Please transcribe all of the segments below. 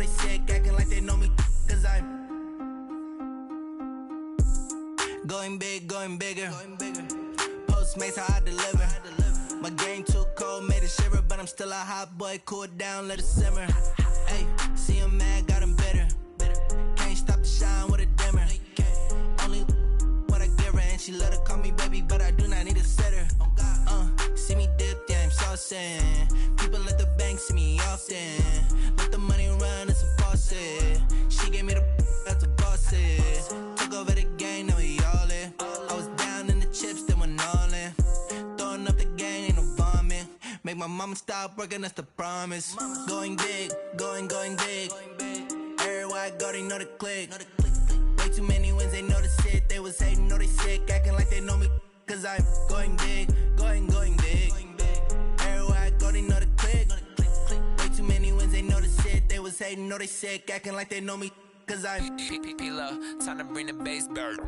they sick, acting like they know me, cause I'm going big, going bigger. Postmates how I deliver. My game too cold, made it shiver, but I'm still a hot boy, cool it down, let it simmer. Hey, see him mad, got him bitter. Can't stop the shine with a dimmer. Only what I give her, and she let her call me baby, but I do not need a sitter. See me dip, yeah, I'm saucing. People at the bank see me often. Let the money run, it's a faucet. She gave me the that's a boss it. Took over the game, now we all in. I was down in the chips, then went all in. Throwing up the gang, ain't no vomit. Make my mama stop working, that's the promise. Going big, going big. Everywhere I go, they know the click. Way too many wins, they know the shit. They was hating, know they sick, acting like they know me, cause I'm going big, going big. Everywhere I go, they know the click. Way too many wins, they know the shit. They was hating, know they sick, acting like they know me, cause I'm P-Lo, time to bring the bass back.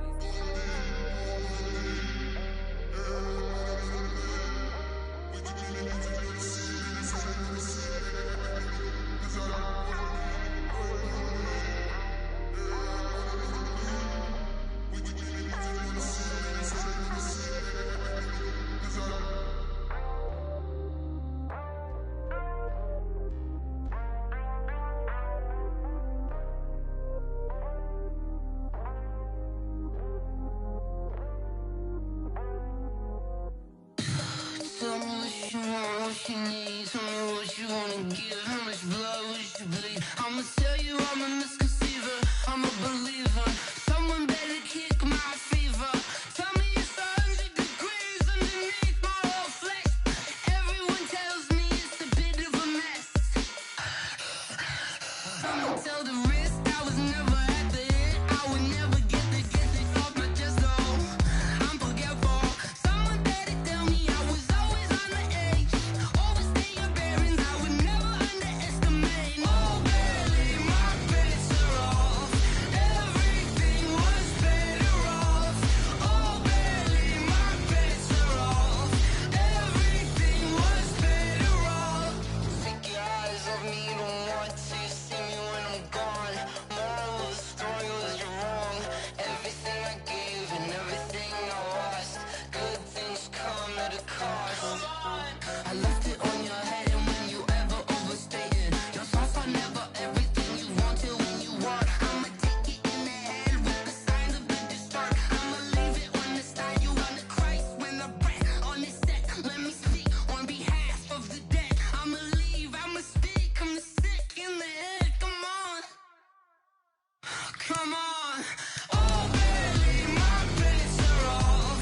Tell me what you want, what you need. Tell me what you wanna give. How much blood would you bleed? I'ma tell you I'm a misconceiver. I'm a believer. Someone better kick my fever. Tell me it's 100 degrees underneath my whole flesh. Everyone tells me it's a bit of a mess. I'ma tell the risk I was never at the end. I would never get this off my chest though. I'm forgetful. Someone better tell me I was always on the edge. Overstay your bearings, I would never underestimate. Oh, barely, my bets are off. Everything was better off. Oh, barely, my bets are off. Everything was better off. Take your eyes off me, don't want to see me when I'm gone. Moral of the story was you're wrong. Everything I gave and everything I lost. Good things come at a cost. I left it on your head, and when you ever overstay it, your thoughts are never everything you want till when you want. I'ma take it in the head with the signs of the distort. I'ma leave it on the side. You on the Christ when the breath on this set. Let me speak on behalf of the dead. I'ma leave, I'ma speak. I'm sick in the head. Come on, come on. Oh, barely, my bets are off.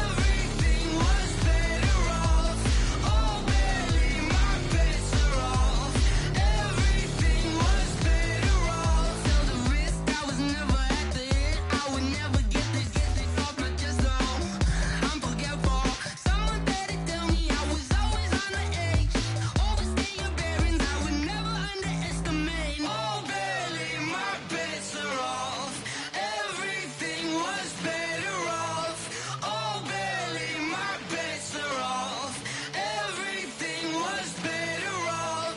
Everything was better off. Oh, barely, my bets are off. Everything was better off. Tell the risk I was never at the end. I would never get this off my chest though. I'm forgetful. Someone better tell me I was always on the edge. Overstay your bearings, I would never underestimate. Oh, barely, my bets are off. Everything was better off. Oh, barely, my bets are off. Everything was better off.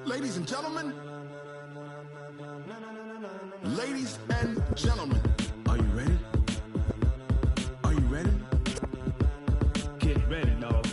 Ladies and gentlemen, ladies and gentlemen, are you ready? Are you ready? Get ready, dog.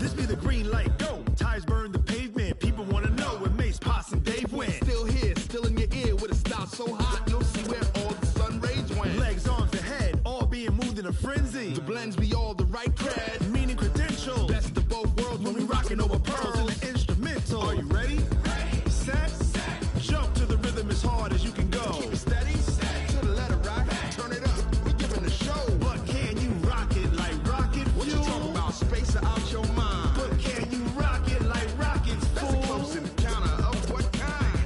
This be the green light, go. Tires burn the pavement. People wanna know where Mace, Pops, and Dave went. Still here, still in your ear with a style so hot, you'll see where all the sun rays went. Legs, arms, and head, all being moved in a frenzy. The blends be all the right cred, meaning credentials. Best of both worlds when we rockin' over pearls in the instrumental. Are you ready? Set, jump to the rhythm as hard as you can go. Keep it steady, to the letter right. Turn it up, we giving the show. But can you rock it like rocket fuel? What you talking about? Space out your mind. But can you rock it like rockets, fool? That's a close encounter of what kind?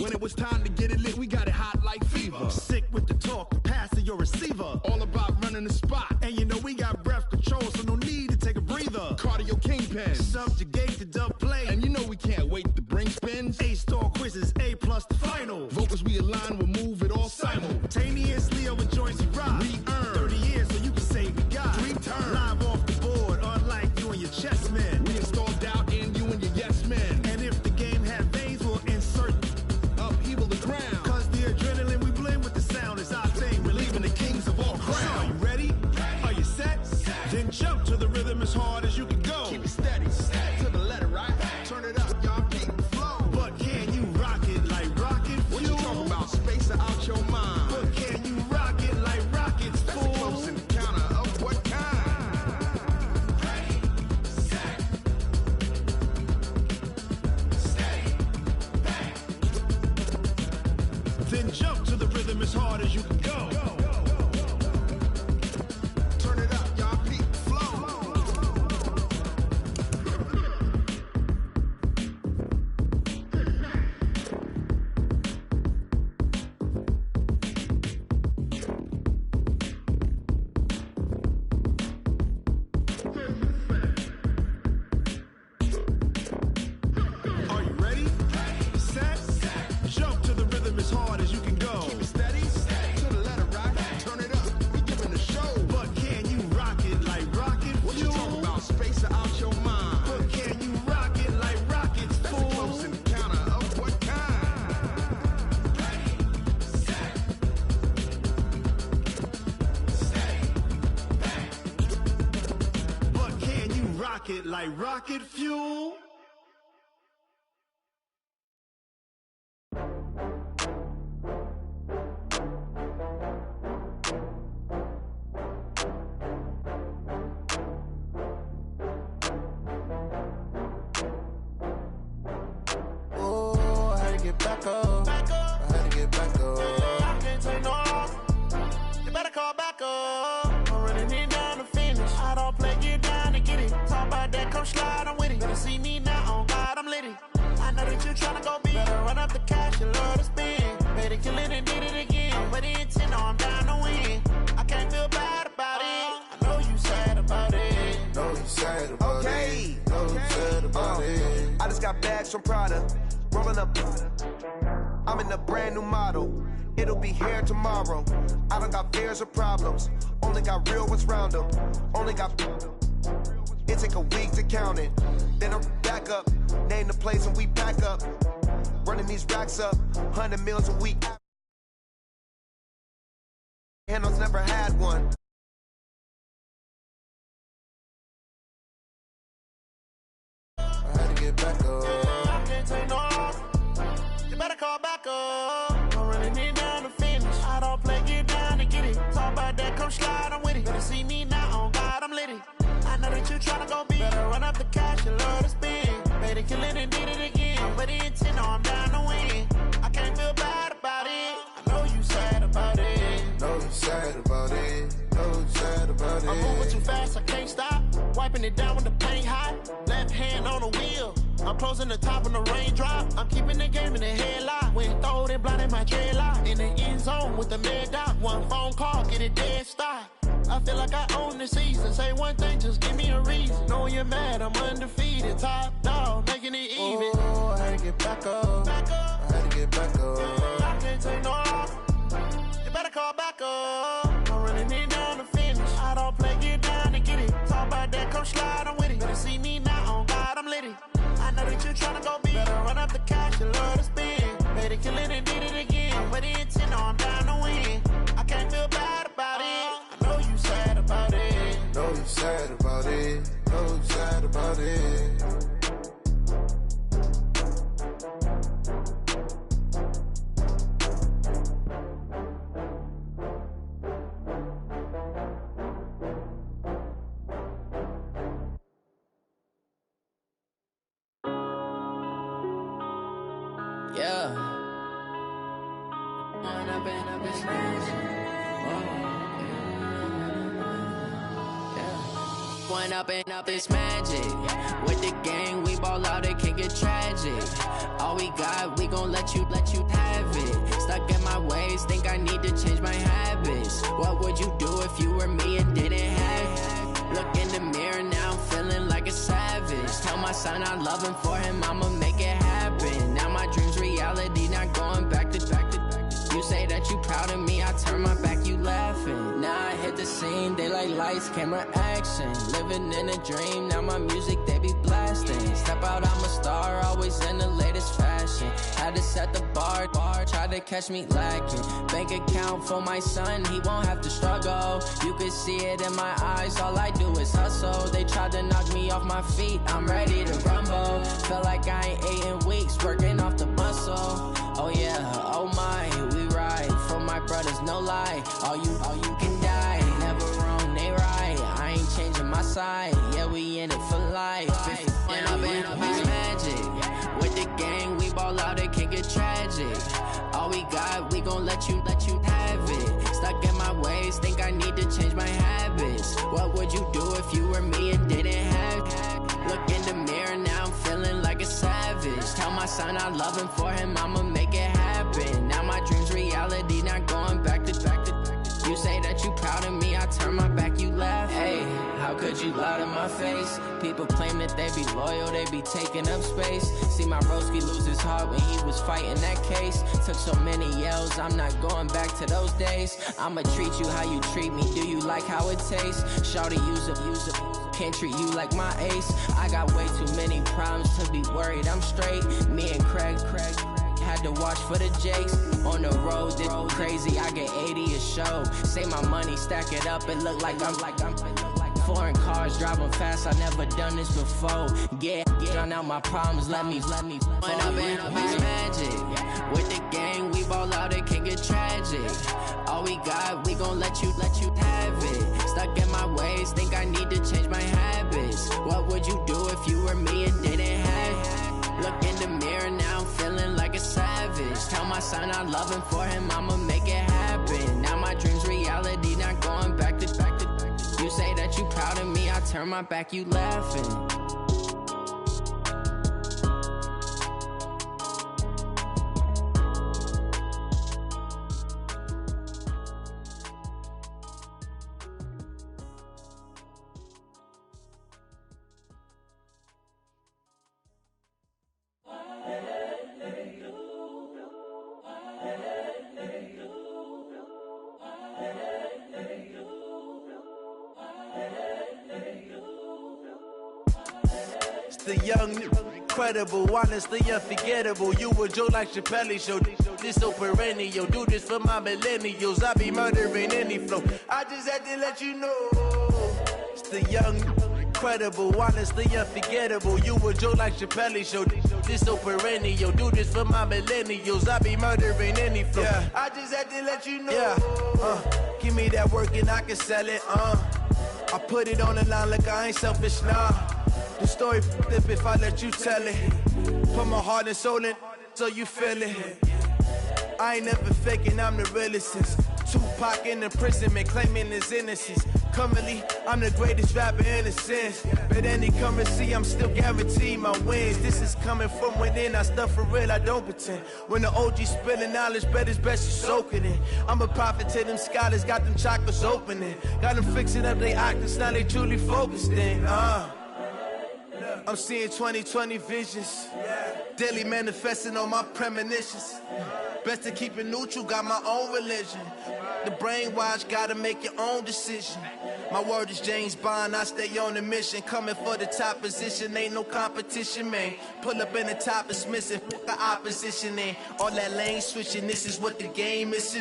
When it was time to get it lit, we got it hot like fever. Sick with the talk, the pass to your receiver. All about running the spot. And you know we got breath control, so no need to take a breather. Cardio kingpin, subjugate the dub play. And you know we can't wait to bring spins. A-star quizzes, A+ the final. Vocals we align, we'll move it all simultaneously over joints we rock. We earn 30 years so you can say we got 3 turns. Live off the board, unlike you and your chess men. We install doubt in you and your yes men. And if the game had veins, we'll insert upheaval the ground. Cause the adrenaline we blend with the sound is our thing. We're leaving the kings of all crowns. Are you ready? Are you set? Then jump to the rhythm as hard as you can go. Keep it steady, to the letter, right? Turn it up, y'all keep the flow. But can you rock it like rocket fuel? What you talking about? Space out your mind. But can you rock it like rockets, fool? That's a close encounter of what kind? Ready, set, steady, bang. Then jump to the rhythm as hard as you can go. Turn it up, y'all keep the flow. Are you ready? Set, jump to the rhythm as hard as you can go. Keep it steady, to the letter, right? Turn it up, we giving the show. But can you rock it like rocket fuel? What you talking about? Space out your mind. But can you rock it like rockets, fool? That's a close encounter of what kind? Ready, set, steady, bang. But can you rock it like rocket fuel? Oh, I had to get back up. I had to get back up. I can't take no loss. You better call back up. I'm running it down to finish. I don't play, get down to get it. Talk about that, come slide, I'm with it. Better see me now, on God, I'm litty. I know that you tryna go big. Better run up the cash, you love to spend. Better kill it and did it again. But the intent, no, I'm down to win. I can't feel bad about it. I know you sad about it. Know you sad about Okay. it. Know you sad about it. I just got bags from Prada, rolling up. I'm in a brand new model. It'll be here tomorrow. I don't got fears or problems. Only got real ones round them. Only got. It take a week to count it. Then I'm back up. Name the place and we pack up. Running these racks up. 100 meals a week. Handles never had one. I had to get back up. I can't take no loss. You better call back up. I'm running it down to finish. I don't play, get down to get it. Talk about that, come slide, I'm with it. Better see me now, on God, I'm litty. I know that you tryna go big. Better run up the cash, you love to spend. Better kill it and did it again. But the intent, no, I'm down to win. I can't feel bad about it. I know you sad about it. Know you sad about it. Know you sad about it. I'm moving too fast, I can't stop. Wiping it down with the paint hot. Left hand on the wheel. I'm closing the top when the raindrop. I'm keeping the game in the headlock. When throwed and blinded my dreadlock. In the end zone with the mad dot. One phone call, get it dead stop. I feel like I own the season. Say one thing, just give me a reason. Knowing you're mad, I'm undefeated. Top dog, making it even. Oh, I had to get back up. Back up. I had to get back up. I can't take no loss. You better call back up. I'm running it down to finish. I don't play, get down to get it. Talk about that, come slide, I'm with it. Better see me now, on God, I'm litty. I know that you tryna go big. Better run up the cash, you love to spend. Better kill it and did it again. But the intent, no, I'm down to win. I can't feel bad about it. I know you sad about it. Know you sad about it. Know you sad about it. Yeah. One up and up, it's magic. With the gang, we ball out, it can get tragic. All we got, we gon' let you have Stuck in my ways, think I need to change my habits. What would you do if you were me and didn't have it? Look in the mirror now, I'm feeling like a savage. Tell my son I love him, for him I'ma make it happen. Now my dream's reality, not going back to. You say that you proud of me, I turn my back, you laughing. Now I hit the scene, they like lights, camera, action. Living in a dream, now my music, they be blasting. Step out, I'm a star, always in the latest fashion. Had to set the bar, try to catch me lacking. Bank account for my son, he won't have to struggle. You can see it in my eyes, all I do is hustle. They tried to knock me off my feet, I'm ready to rumble. Feel like I ain't ate in weeks, working off the muscle. Oh yeah, oh my, we ride for my brothers, no lie. All you can die, never wrong, they right. I ain't changing my side, yeah, we in it for life. When up it's magic. With the gang, we ball out, it can get tragic. All we got, we gon' let you have it. Stuck in my ways, think I need to change my habits. What would you do if you were me and didn't have it? Look in the mirror now, I'm feeling like a savage. Tell my son I love him, for him I'ma make it happen. Now my dream's reality, not going back to. You say that you proud of me, I turn my back, you laugh. Hey, how could you lie to my face? People claim that they be loyal, they be taking up space. See my broski lose his heart when he was fighting that case. Took so many yells, I'm not going back to those days. I'ma treat you how you treat me, do you like how it tastes? Shawty, use up, can't treat you like my ace. I got way too many problems to be worried, I'm straight. Me and Craig had to watch for the Jakes. On the road, this crazy, I get 80 a show. Say my money, stack it up, it look like I'm foreign cars, driving fast, I never done this before. Get on out my problems, let me When up it's magic. With the gang, we ball out, it can get tragic. All we got, we gon' let you have it. Stuck in my ways, think I need to change my habits. What would you do if you were me and didn't have it? Look in the mirror now, I'm feeling like a savage. Tell my son I love him, for him I'ma make it happen. Now my dream's reality, not going back to. You say that you proud of me, I turn my back, you laughing. The young, incredible, honestly unforgettable. You a Joe like Chappelle show. This so perennial. Do this for my millennials. I be murdering any flow. I just had to let you know. It's the young, incredible, honestly unforgettable. You a Joe like Chappelle show. This so perennial. Do this for my millennials. I be murdering any flow. Yeah. I just had to let you know. Yeah. Give me that work and I can sell it. I put it on the line like I ain't selfish, nah. The story flip if I let you tell it. Put my heart and soul in so you feel it. I ain't never faking, I'm the realest since Tupac in imprisonment, claiming his innocence. Currently, I'm the greatest rapper in a sense. But any currency, I'm still guaranteed my wins. This is coming from within, I stuff for real, I don't pretend. When the OG spilling knowledge, bet it's best you soak it in. I'm a prophet to them scholars, got them chakras opening. Got them fixing up they octaves, now they truly focused in. I'm seeing 2020 visions. Daily manifesting on my premonitions. Best to keep it neutral, got my own religion. The brainwash, gotta make your own decision. My word is James Bond, I stay on the mission. Coming for the top position, ain't no competition, man. Pull up in the top, it's missing, put the opposition in. All that lane switching, this is what the game is.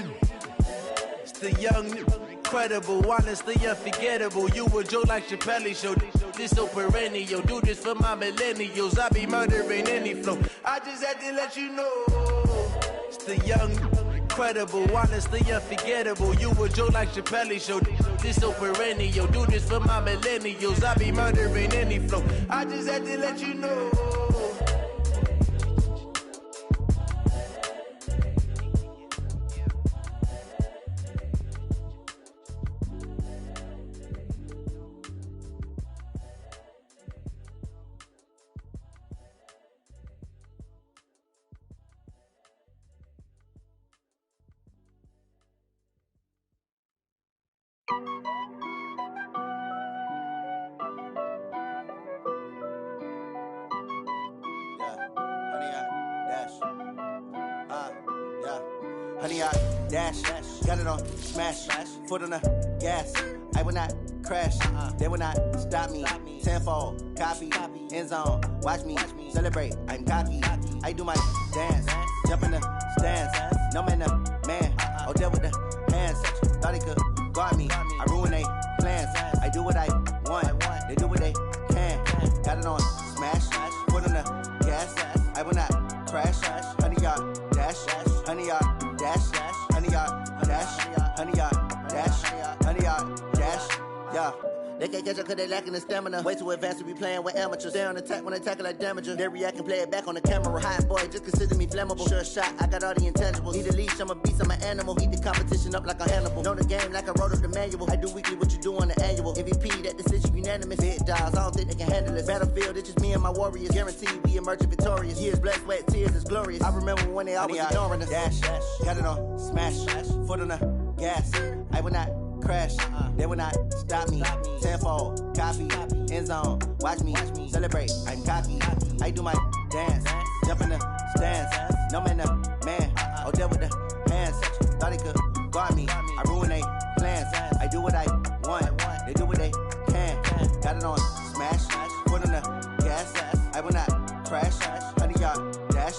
It's the young, incredible, honestly unforgettable. You a Joe like Chappelle show. This so perennial. Do this for my millennials. I be murdering any flow. I just had to let you know. It's the young, incredible, honestly unforgettable. You a Joe like Chappelle show. This so perennial. Do this for my millennials. I be murdering any flow. I just had to let you know. honey, I dash. Got it on smash, foot on the gas. I will not crash, they will not stop me. Tenfold, copy, end zone, watch me celebrate. I'm cocky, I do my dance, jump in the stands. No man, man, oh there with the hands. Thought he could guard me, I ruin they plans. I do what I want, they do what they can. Got it on smash, foot on the gas. I will not crash, honey, y'all dash, honey, y'all dash, honey, y'all dash, honey, y'all dash, honey, y'all dash, yeah. They can't catch up cause they lacking the stamina. Way too advanced to be playing with amateurs. Stay on attack when I tackle like damager. They react and play it back on the camera. Hot boy, just consider me flammable. Sure shot, I got all the intangibles. Need a leash, I'm a beast, I'm an animal. Eat the competition up like a Hannibal. Know the game like I wrote up the manual. I do weekly what you do on the annual. MVP, that decision unanimous. Big dials, I don't think they can handle this. Battlefield, it's just me and my warriors. Guaranteed we emerging victorious. Years, blood, sweat, tears, it's glorious. I remember when they always ignoring us. Dash, got it on smash, foot on the gas. I will not crash, they will not stop me. Tenfold, copy, end zone, watch me celebrate. I'm cocky, I do my dance, jump in the stands. No man, man, oh there with the hands. Thought he could guard me, I ruin they plans. I do what I want, they do what they can. Got it on smash, foot on the gas. I will not crash, honey, y'all dash,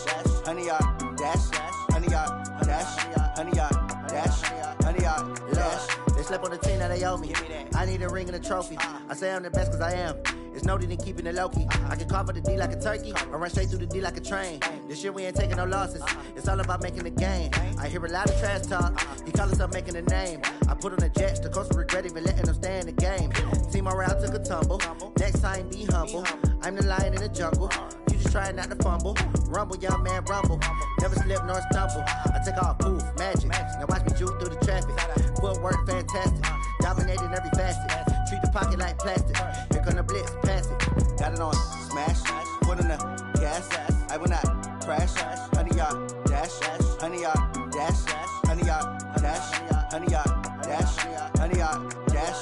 honey, y'all dash, honey, y'all dash, honey, y'all dash, honey, y'all dash. They slept on the team that they owe me. I need a ring and a trophy. I say I'm the best cause I am. It's no need in keeping it low-key. I can carve up the D like a turkey or run straight through the D like a train. This year we ain't taking no losses. It's all about making the game. I hear a lot of trash talk. He call himself making a name. I put on the Jets. The coach will regret even letting them stay in the game. Team morale took a tumble. Next time be humble. I'm the lion in the jungle. You just trying not to fumble. Rumble, young man, rumble. Never slip nor stumble. I take off, poof, magic. Now watch me juke through the traffic. Footwork fantastic. Dominating every facet. Treat the pocket like plastic. Here come the blitz, pass it. Got it on smash. Foot on the gas. I will not crash. Honey, y'all dash. Honey, y'all dash. Honey, y'all dash. Honey, y'all dash. Honey, y'all dash.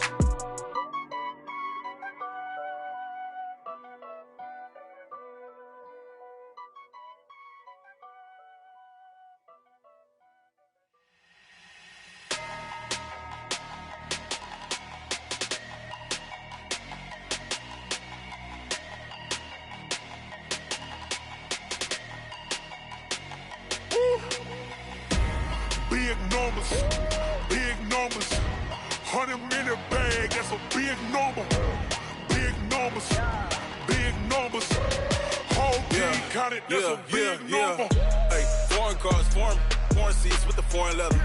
Big numbers, 100-minute bag, that's a big number. Big numbers, whole team counted, that's a big number. Hey, foreign cars, foreign seats with the foreign leather.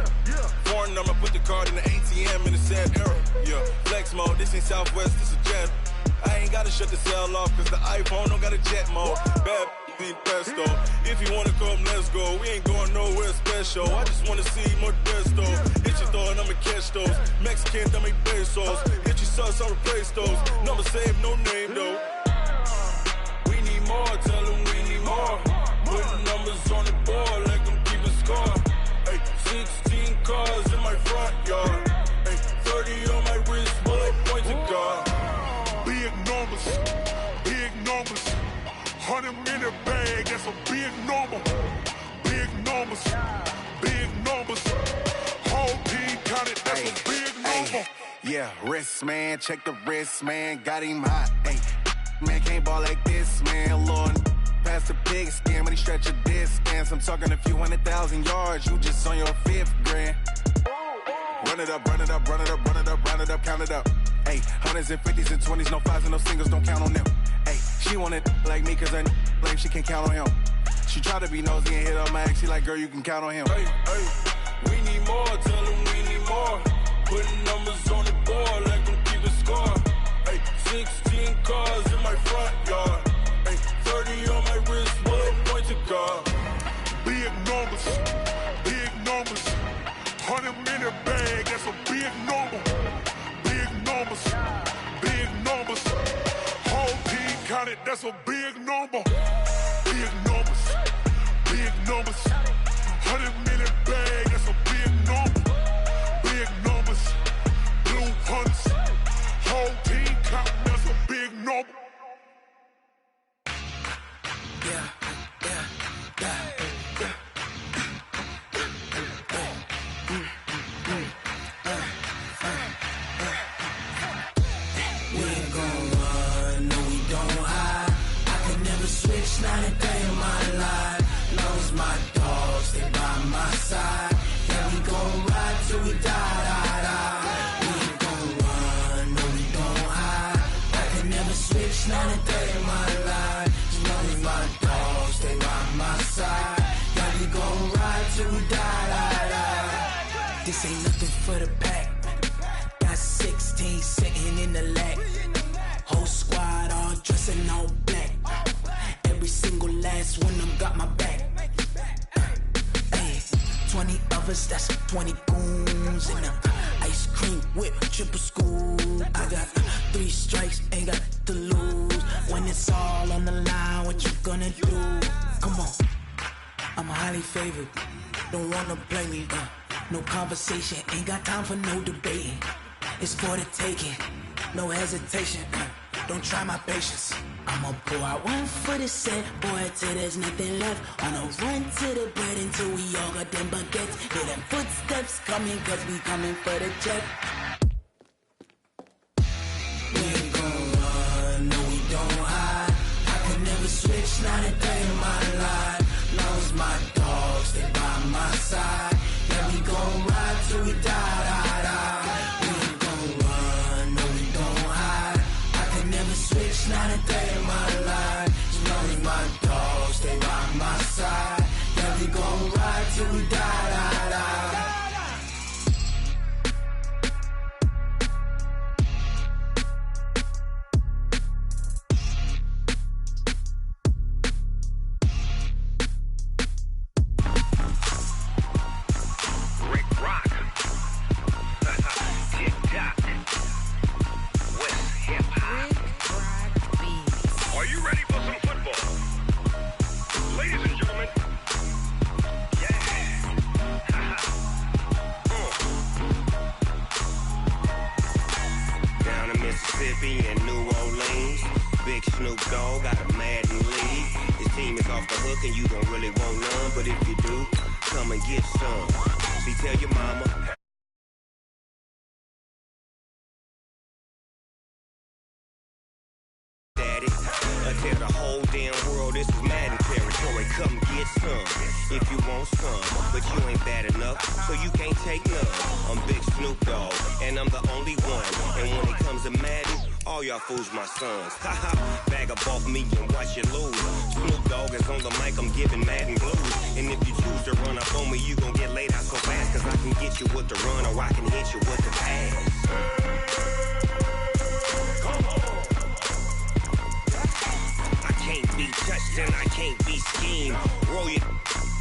Foreign number, put the card in the ATM in the sad era. Yeah, flex mode, this ain't Southwest, this a jet. I ain't gotta shut the cell off, cause the iPhone don't got a jet mode. Bad need pesto. If you wanna come, let's go. We ain't going nowhere special. I just wanna see more desto. Hit your thought, I'ma catch those. Mexican, dummy pesos. Hit your sus, I'll replace those. Number saved, no name though. We need more, tell them we need more. Putting numbers on the board, let them keep a score. Hey, 16 cars in my front yard. Hey, 30 on my wrist, bullet points of God. Big numbers, 100-minute bag, that's a big number. Big numbers, whole team counted, that's a big number. Yeah, wrist man, check the wrist man, got him hot. Ay, man can't ball like this, man. Lord, past the pig skin when he stretch a distance. I'm talking a few 100,000 yards, you just on your 5th grand. Run it up, count it up. Ay, hundreds and 50s and 20s, no 5s and no singles, don't count on them. Ay, she want it like me cause her blame, she can't count on him. She try to be nosy and hit up my ex, she like, girl, you can count on him. Hey, we need more, tell them we need more. Putting numbers on the board, let them keep a score. Hey, 16 cars in my front yard. Hey, 30 on my wrist, bullet points of God. Big numbers, 100-minute bag, that's a big number. Big numbers, whole team counted, that's a big number. Big numbers, 100-minute bag, that's a big number. Big numbers, blue hunts, whole team counting, that's a big number. This ain't nothing for the pack. Got 16 sitting in the lag. Whole squad all dressed in all black. Every single last one of them got my back. 20 of us, that's 20 goons in the ice cream whip, triple school. I got 3 strikes, ain't got to lose. When it's all on the line, what you gonna do? Come on, I'm highly favored. Don't wanna play me, no conversation. Ain't got time for no debating. It's for the taking, no hesitation. Don't try my patience. I'ma pour out one for the set, boy, till there's nothing left. On a run to the bread until we all got them baguettes. Hear them footsteps coming, cause we coming for the check. We ain't gon' run, no we don't hide. I could never switch, not a day in my life. Long as my dogs, they by my side. Yeah, we gon' ride till we die, die, die. We ain't gon' run, no we don't hide. I could never switch, not a day in my life. As long as my dogs, they by my side. Yeah, we gon' ride till we die, die, die. And New Orleans, Big Snoop Dogg got a Madden league. His team is off the hook and you don't really want none, but if you do, come and get some. See, tell your mama. Daddy, tell the whole damn world this is Madden territory. Come get some if you want some, but you ain't bad enough, so you can't take none. I'm Big Snoop Dogg, and I'm the only one. And when it comes to Madden, all y'all fools my sons. Haha, bag up off me and watch you lose. Snoop Dogg is on the mic, I'm giving Madden blues. And if you choose to run up on me, you gon' get laid out so fast, cause I can get you with the run or I can hit you with the pass. I can't be touched and I can't be schemed. Roll you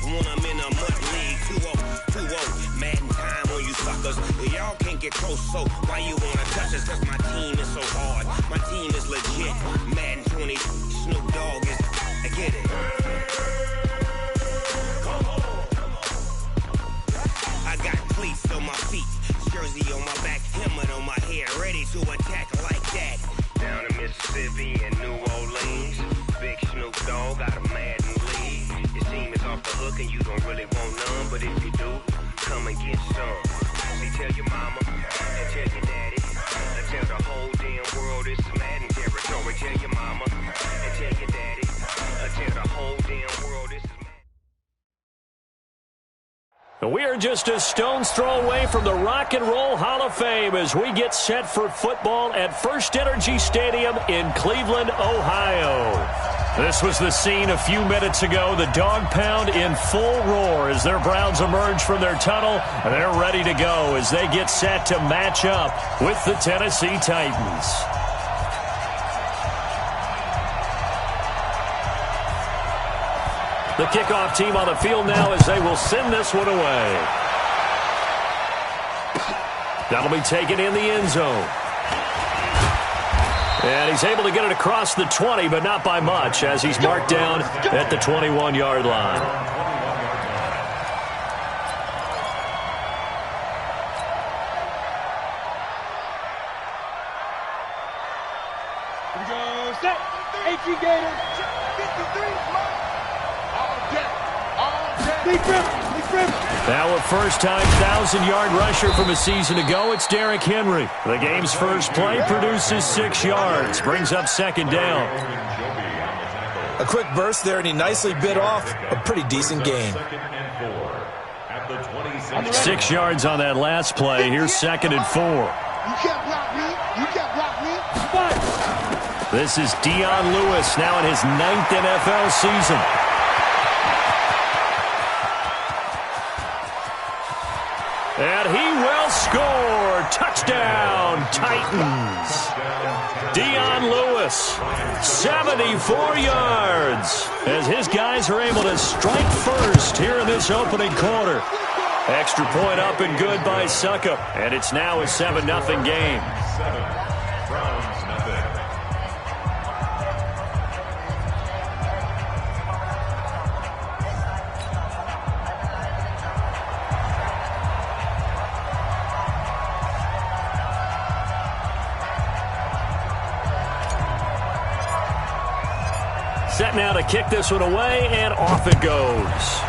when I'm in a mud league. 2-0, Madden time on you suckers. Y'all can't get close, so why you wanna touch us? Cause my team is so hard, my team is legit. Madden 20, Snoop Dogg is, I get it. I got cleats on my feet, jersey on my back, helmet on my head, ready to attack like that. Down in Mississippi and New Orleans, Big Snoop Dogg got a Madden league. His team is off the hook and you don't really want none, but if you do, come and get some. See, tell your mama and tell your daddy, and tell the whole damn world this is Madden territory. Tell your mama and tell your daddy, and tell the whole damn world this is Madden. We are just a stone's throw away from the Rock and Roll Hall of Fame as we get set for football at First Energy Stadium in Cleveland, Ohio. This was the scene a few minutes ago. The dog pound in full roar as their Browns emerge from their tunnel. And they're ready to go as they get set to match up with the Tennessee Titans. The kickoff team on the field now as they will send this one away. That'll be taken in the end zone. And he's able to get it across the 20, but not by much as he's marked down at the 21-yard line. Here we go. Set. 18 Gators. 53. Now a first-time 1,000-yard rusher from a season ago, it's Derrick Henry. The game's first play produces 6 yards, brings up second down. A quick burst there, and he nicely bit off a pretty decent gain. 6 yards on that last play. Here's 2nd and 4. You can't block me. You can't block me. This is Dion Lewis, now in his 9th NFL season. And he they'll score. Touchdown, Titans. Dion Lewis, 74 yards, as his guys are able to strike first here in this opening quarter. Extra point up and good by Succop, and it's now a 7-0 game. Set now to kick this one away, and off it goes.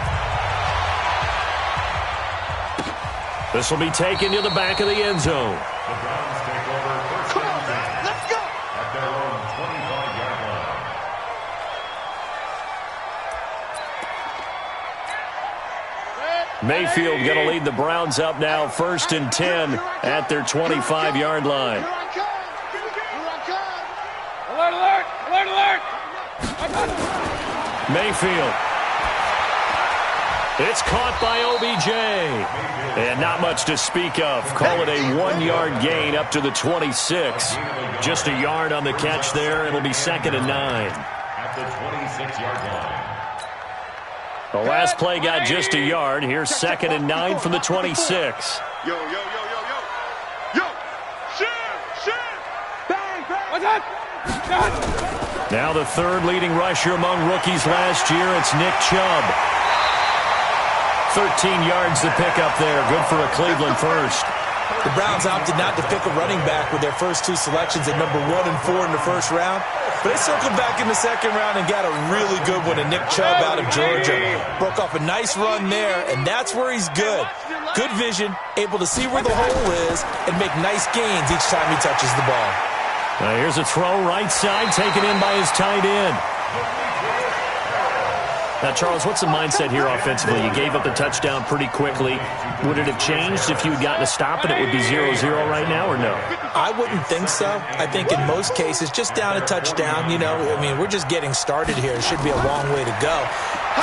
This will be taken to the back of the end zone. Come on, man. Let's go. At their own 25-yard line. Mayfield going to lead the Browns up now, 1st and 10 at their 25-yard line. Alert, alert, alert, alert. Mayfield. It's caught by OBJ. And not much to speak of. Call it a 1-yard gain up to the 26. Just a yard on the catch there. It'll be 2nd and 9. At the 26-yard line. The last play got just a yard. Here's 2nd and 9 from the 26. Yo, yo, yo, yo, yo. Yo, shit. Bang, bang. What's up? Now the third leading rusher among rookies last year. It's Nick Chubb. 13 yards to pick up there. Good for a Cleveland first. The Browns opted not to pick a running back with their first two selections at number 1 and 4 in the first round. But they circled back in the second round and got a really good one in Nick Chubb out of Georgia. Broke off a nice run there, and that's where he's good. Good vision, able to see where the hole is, and make nice gains each time he touches the ball. Now here's a throw right side, taken in by his tight end. Now, Charles, what's the mindset here offensively? You gave up the touchdown pretty quickly. Would it have changed if you had gotten a stop and it would be 0-0 right now, or no? I wouldn't think so. I think in most cases, just down a touchdown, you know, I mean, we're just getting started here. It should be a long way to go.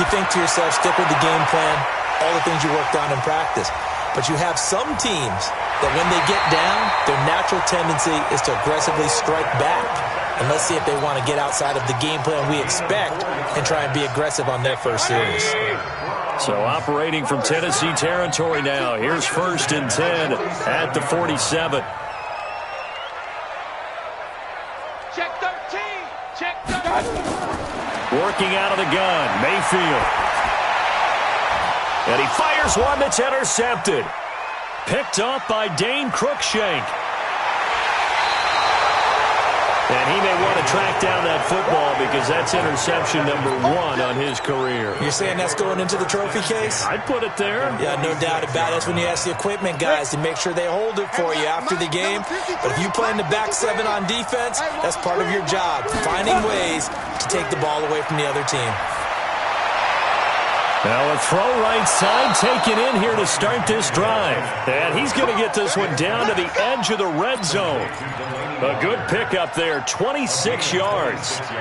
You think to yourself, stick with the game plan, all the things you worked on in practice. But you have some teams that when they get down, their natural tendency is to aggressively strike back. And let's see if they want to get outside of the game plan we expect and try and be aggressive on their first series. So operating from Tennessee territory now. Here's 1st and 10 at the 47. Check 13. Check 13. Working out of the gun, Mayfield. And he fires one that's intercepted. Picked up by Dane Cruikshank. And he may want to track down that football because that's interception number 1 on his career. You're saying that's going into the trophy case? I'd put it there. Yeah, no doubt about it. That's when you ask the equipment guys to make sure they hold it for you after the game. But if you play in the back 7 on defense, that's part of your job, finding ways to take the ball away from the other team. Now a throw right side taken in here to start this drive. And he's going to get this one down to the edge of the red zone. A good pickup there, 26 yards. First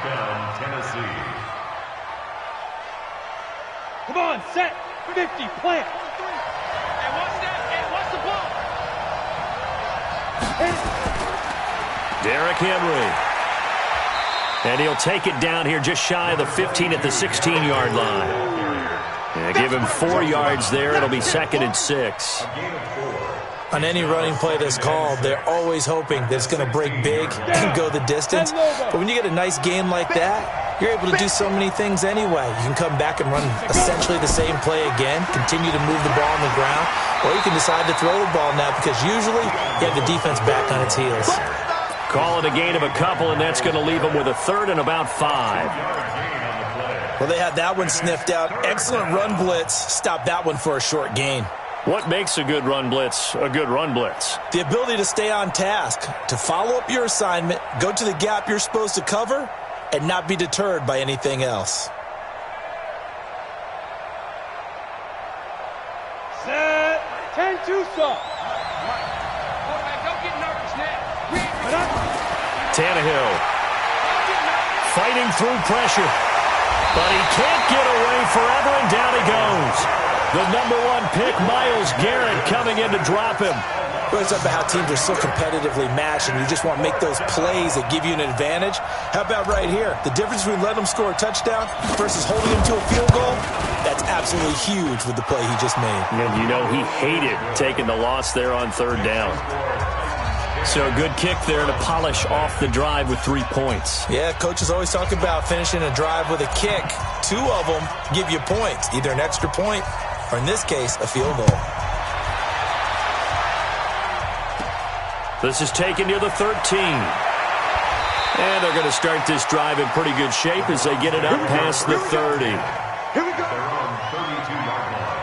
down, Tennessee. Come on, set. 50, plant. And what's that? And what's the ball? Derrick Henry. And he'll take it down here just shy of the 15 at the 16-yard line. And give him 4 yards there. It'll be 2nd and 6. On any running play that's called, they're always hoping that it's going to break big and go the distance. But when you get a nice game like that, you're able to do so many things anyway. You can come back and run essentially the same play again, continue to move the ball on the ground, or you can decide to throw the ball now because usually you have the defense back on its heels. Call it a gain of a couple, and that's going to leave them with a 3rd and about 5. Well, they had that one sniffed out. Excellent run blitz. Stop that one for a short gain. What makes a good run blitz a good run blitz? The ability to stay on task, to follow up your assignment, go to the gap you're supposed to cover, and not be deterred by anything else. Set. 10-2 stop. Don't get nervous now. Tannehill fighting through pressure, but he can't get away forever, and down he goes. The #1 pick, Myles Garrett, coming in to drop him. Well, it's about how teams are so competitively matched, and you just want to make those plays that give you an advantage. How about right here? The difference between letting them score a touchdown versus holding them to a field goal, that's absolutely huge with the play he just made. And you know he hated taking the loss there on 3rd down. So a good kick there to polish off the drive with 3 points. Yeah, coaches always talk about finishing a drive with a kick. 2 of them give you points, either an extra point or, in this case, a field goal. This is taken near the 13. And they're going to start this drive in pretty good shape as they get it up past the 30. Here we go. They're on 32-yard line.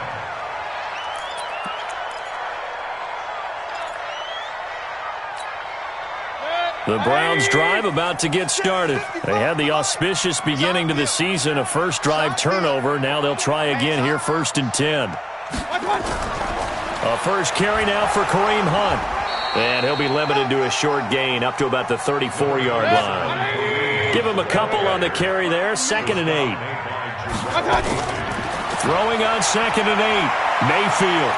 The Browns drive about to get started. They had the auspicious beginning to the season, a first drive turnover. Now they'll try again here, 1st and 10. A first carry now for Kareem Hunt. And he'll be limited to a short gain up to about the 34-yard line. Give him a couple on the carry there, 2nd and 8. Throwing on 2nd and 8. Mayfield.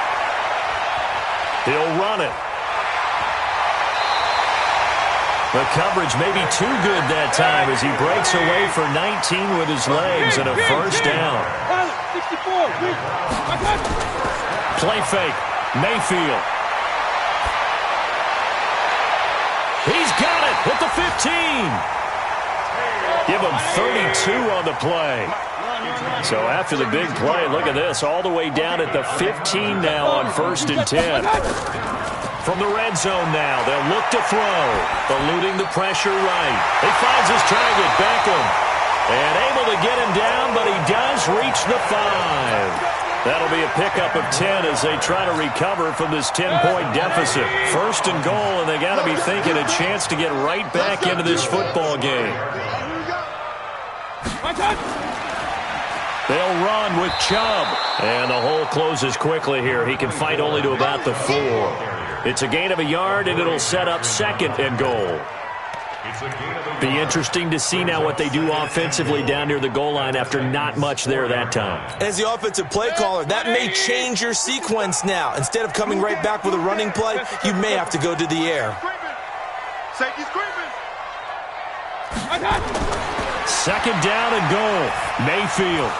He'll run it. The coverage may be too good that time as he breaks away for 19 with his legs and a first down. Play fake. Mayfield. He's got it at the 15. Give him 32 on the play. So after the big play, look at this, all the way down at the 15 now on 1st and 10. From the red zone now, they'll look to throw. Eluding the pressure right. He finds his target, Beckham. And able to get him down, but he does reach the 5. That'll be a pickup of 10 as they try to recover from this 10-point deficit. 1st and goal, and they got to be thinking a chance to get right back into this football game. They'll run with Chubb. And the hole closes quickly here. He can fight only to about the 4. It's a gain of a yard, and it'll set up 2nd and goal. Be interesting to see now what they do offensively down near the goal line after not much there that time. As the offensive play caller, that may change your sequence now. Instead of coming right back with a running play, you may have to go to the air. Safety's creeping. 2nd down and goal. Mayfield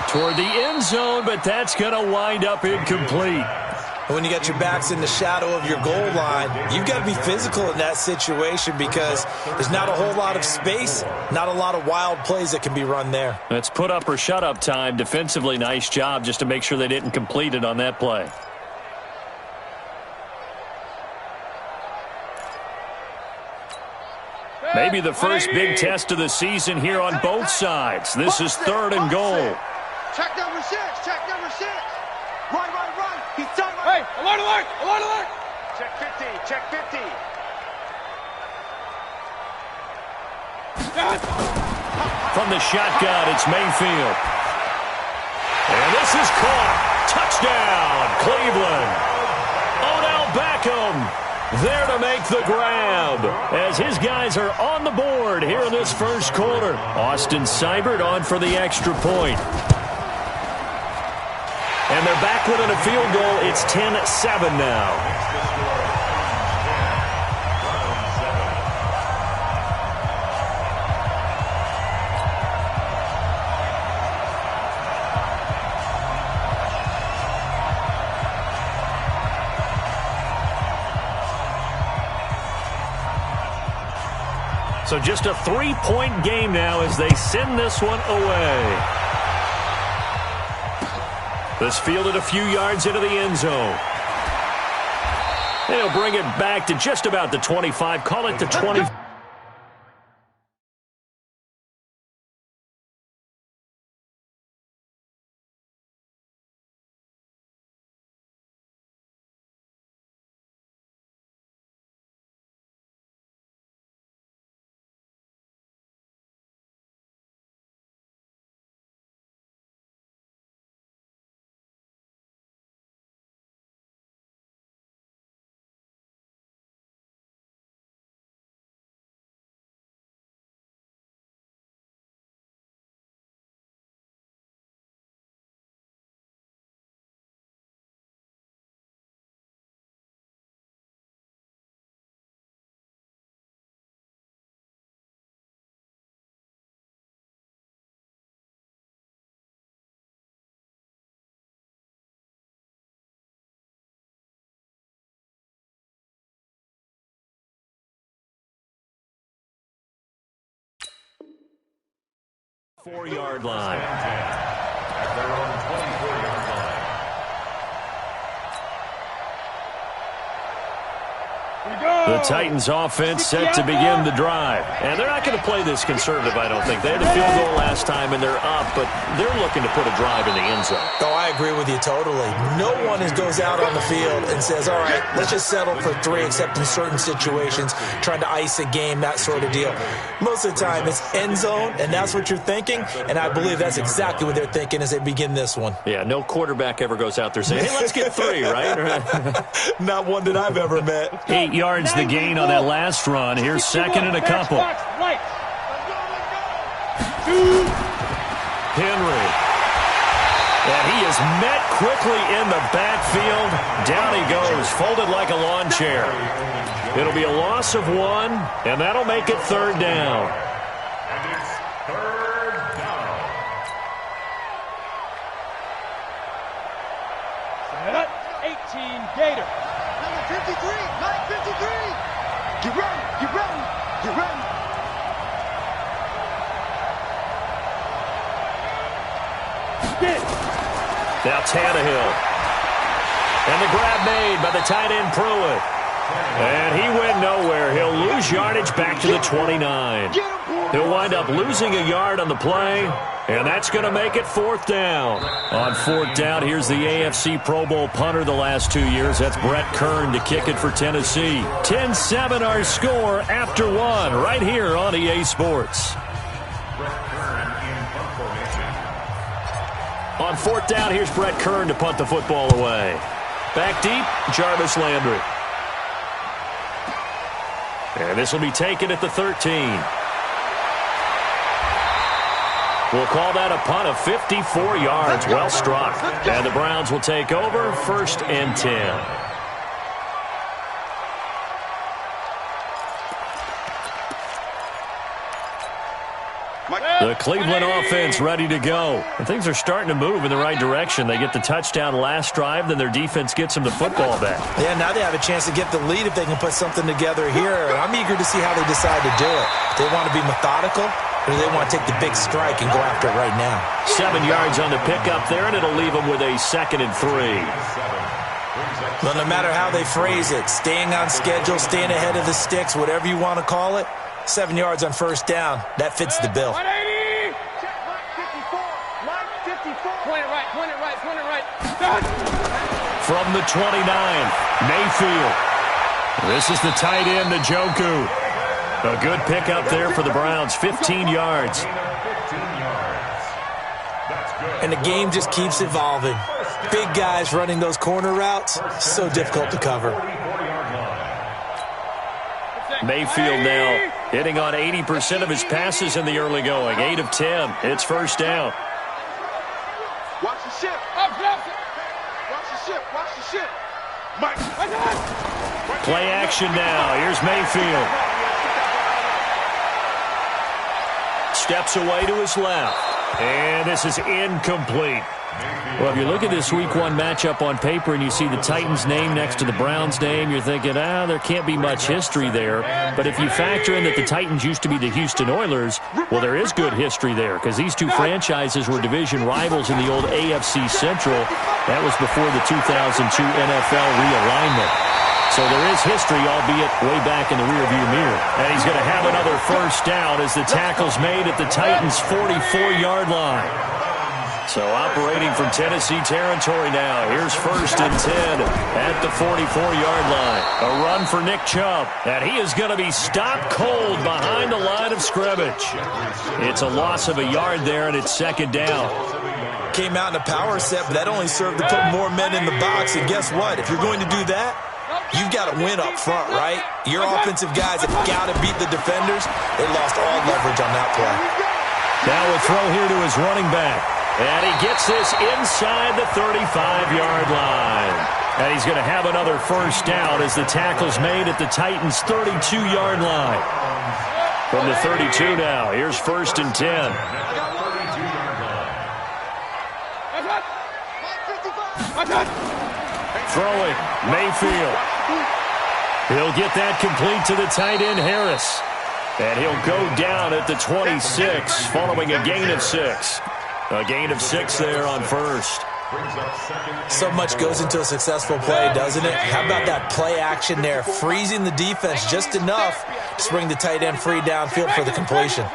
toward the end zone, but that's going to wind up incomplete. When you got your backs in the shadow of your goal line, you've got to be physical in that situation because there's not a whole lot of space, not a lot of wild plays that can be run there. It's put up or shut up time. Defensively, nice job just to make sure they didn't complete it on that play. Maybe the first big test of the season here on both sides. This is 3rd and goal. Check number 6. Check number 6. Run. He's done. Hey, alert. Check 50. Check 50. From the shotgun, it's Mayfield. And this is caught. Touchdown, Cleveland. Odell Beckham there to make the grab as his guys are on the board here in this first quarter. Austin Seibert on for the extra point. And they're back within a field goal. It's 10-7 now. So just a 3-point game now as they send this one away. This fielded a few yards into the end zone. They'll bring it back to just about the 25. Call it the 20. 4-yard line. At their own 24-yard line. The Titans offense set to begin the drive. And they're not going to play this conservative, I don't think. They had a field goal last time, and they're up, but they're looking to put a drive in the end zone. Oh, I agree with you totally. No one goes out on the field and says, all right, let's just settle for 3, except in certain situations, trying to ice a game, that sort of deal. Most of the time, it's end zone, and that's what you're thinking, and I believe that's exactly what they're thinking as they begin this one. Yeah, no quarterback ever goes out there saying, hey, let's get 3, right? Not one that I've ever met. 8 yards the gain on that last run. Here's second and a couple. Henry. And he is met quickly in the backfield. Down he goes, folded like a lawn chair. It'll be a loss of 1, and that'll make it 3rd down. And it's 3rd down. Set. 18 Gator. Number 53, line 53. Get ready, get ready, get ready. Now Tannehill. And the grab made by the tight end Pruitt. And he went nowhere. He'll lose yardage back to the 29. He'll wind up losing a yard on the play, and that's going to make it 4th down. On 4th down, here's the AFC Pro Bowl punter the last 2 years. That's Brett Kern to kick it for Tennessee. 10-7 our score after 1 right here on EA Sports. On 4th down, here's Brett Kern to punt the football away. Back deep, Jarvis Landry. And this will be taken at the 13. We'll call that a punt of 54 yards. Well struck. And the Browns will take over 1st and 10. The Cleveland offense ready to go. And things are starting to move in the right direction. They get the touchdown last drive, then their defense gets them the football back. Yeah, now they have a chance to get the lead if they can put something together here. And I'm eager to see how they decide to do it. They want to be methodical, or they want to take the big strike and go after it right now. 7 yards on the pickup there, and it'll leave them with a 2nd and 3. Well, no matter how they phrase it, staying on schedule, staying ahead of the sticks, whatever you want to call it, 7 yards on 1st down, that fits the bill. 180! Check line 54, line 54. Point it right, point it right, point it right. From the 29, Mayfield. This is the tight end, Njoku. A good pickup there for the Browns, 15 yards. And the game just keeps evolving. Big guys running those corner routes, so difficult to cover. Mayfield now hitting on 80% of his passes in the early going. 8 of 10. It's 1st down. Watch the ship. Watch the ship. Watch the ship. Mike. Play action now. Here's Mayfield. Steps away to his left. And this is incomplete. Well, if you look at this Week 1 matchup on paper and you see the Titans name next to the Browns name, you're thinking, there can't be much history there. But if you factor in that the Titans used to be the Houston Oilers, well, there is good history there because these two franchises were division rivals in the old AFC Central. That was before the 2002 NFL realignment. So there is history, albeit way back in the rearview mirror. And he's going to have another 1st down as the tackle's made at the Titans' 44-yard line. So operating from Tennessee territory now. Here's 1st and 10 at the 44-yard line. A run for Nick Chubb. And he is going to be stopped cold behind the line of scrimmage. It's a loss of a yard there, and it's 2nd down. Came out in a power set, but that only served to put more men in the box. And guess what? If you're going to do that, you've got to win up front, right? Your offensive guys have got to beat the defenders. They lost all leverage on that play. Now a throw here to his running back. And he gets this inside the 35-yard line. And he's going to have another 1st down as the tackle's made at the Titans' 32-yard line. From the 32 now, here's 1st and 10. Throwing, Mayfield. He'll get that complete to the tight end, Harris. And he'll go down at the 26 following a gain of 6. A gain of 6 there on first. So much goes into a successful play, doesn't it? How about that play action there, freezing the defense just enough to bring the tight end free downfield for the completion.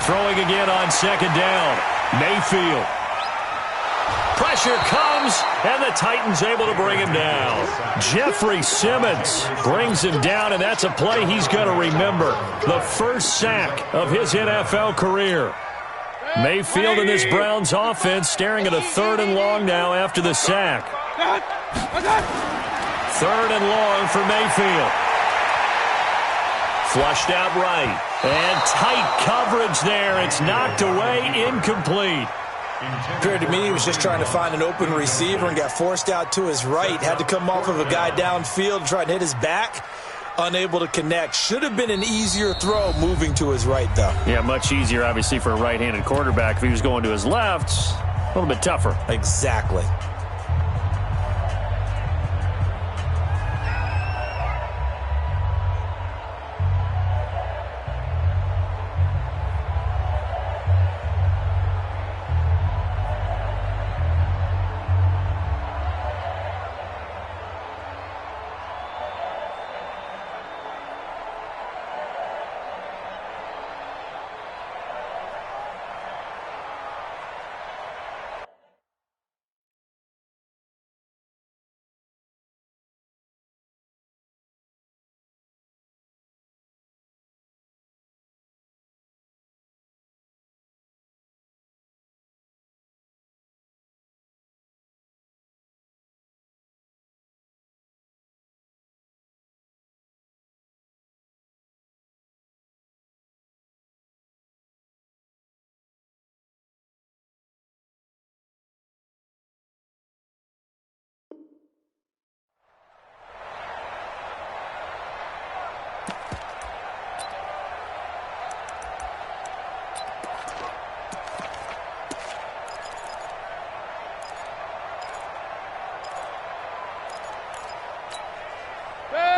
Throwing again on second down. Mayfield. Pressure comes, and the Titans able to bring him down. Jeffrey Simmons brings him down, and that's a play he's going to remember. The first sack of his NFL career. Mayfield and this Browns offense staring at a 3rd and long now after the sack. 3rd and long for Mayfield. Flushed out right. And tight coverage there. It's knocked away, incomplete. Appeared to me he was just trying to find an open receiver and got forced out to his right. Had to come off of a guy downfield, try to hit his back. Unable to connect. Should have been an easier throw moving to his right, though. Yeah, much easier, obviously, for a right-handed quarterback. If he was going to his left, a little bit tougher. Exactly.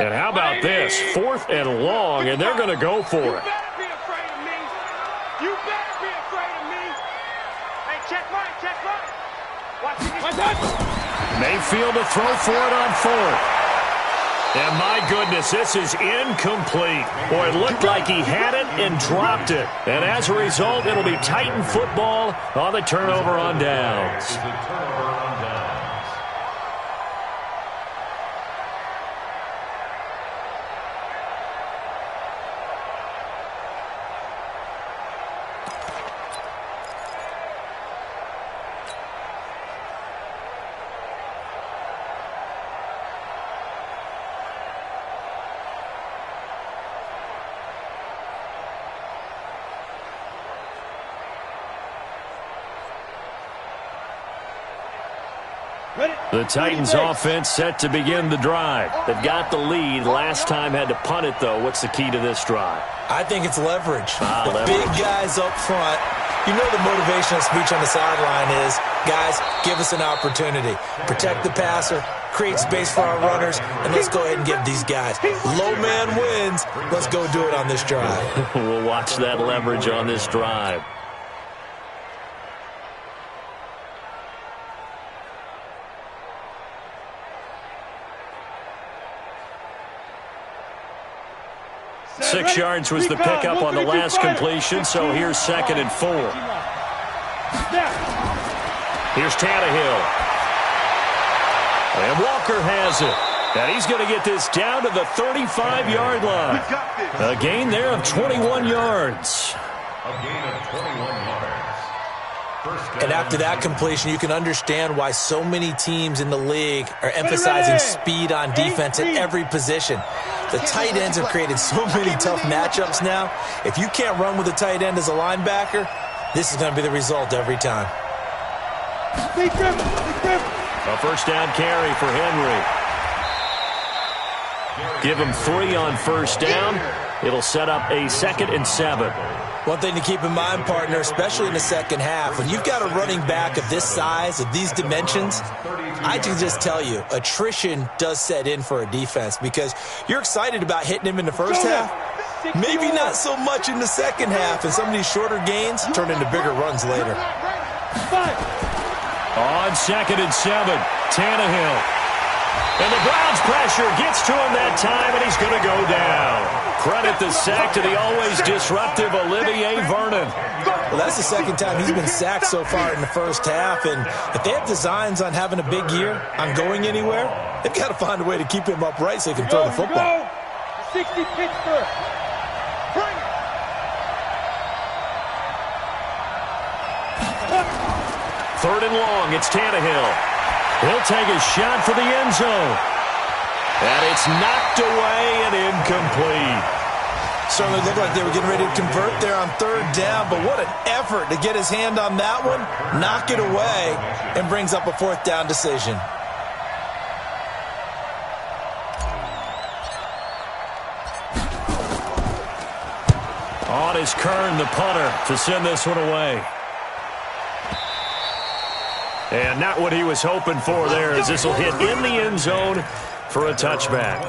And how about this? 4th and long, and they're going to go for it. You better be afraid of me. You better be afraid of me. Hey, check right, check right. Watch that. Mayfield to throw for it on 4th. And my goodness, this is incomplete. Boy, it looked like he had it and dropped it. And as a result, it'll be Titan football on the turnover on downs. The Titans offense set to begin the drive. They've got the lead. Last time had to punt it, though. What's the key to this drive? I think it's leverage. Leverage. Big guys up front. You know the motivational speech on the sideline is, guys, give us an opportunity. Protect the passer, create space for our runners, and let's go ahead and give these guys. Low man wins. Let's go do it on this drive. We'll watch that leverage on this drive. Six yards was the pickup on the last completion, so here's 2nd and 4. Here's Tannehill. And Walker has it. And he's going to get this down to the 35-yard line. A gain there of 21 yards. A gain of 21 yards. And after that completion, you can understand why so many teams in the league are emphasizing speed on defense at every position. The tight ends have created so many tough matchups now. If you can't run with a tight end as a linebacker, this is going to be the result every time. A first down carry for Henry. Give him 3 on first down. It'll set up a 2nd and 7. One thing to keep in mind, partner, especially in the second half, when you've got a running back of this size, of these dimensions, I can just tell you, attrition does set in for a defense because you're excited about hitting him in the first half. Maybe not so much in the second half, and some of these shorter gains turn into bigger runs later. On 2nd and 7, Tannehill. And the Browns pressure gets to him that time, and he's going to go down. Credit the sack to the always disruptive Olivier Vernon. Well, that's the second time he's been sacked so far in the first half, and if they have designs on having a big year, on going anywhere, they've got to find a way to keep him upright so they can throw the football. 60 Pittsburgh. Bring it. Third and long, it's Tannehill. He'll take a shot for the end zone. And it's knocked away and incomplete. Certainly looked like they were getting ready to convert there on third down, but what an effort to get his hand on that one, knock it away, and brings up a 4th down decision. On is Kern, the punter, to send this one away. And not what he was hoping for there, as this will hit in the end zone for a touchback.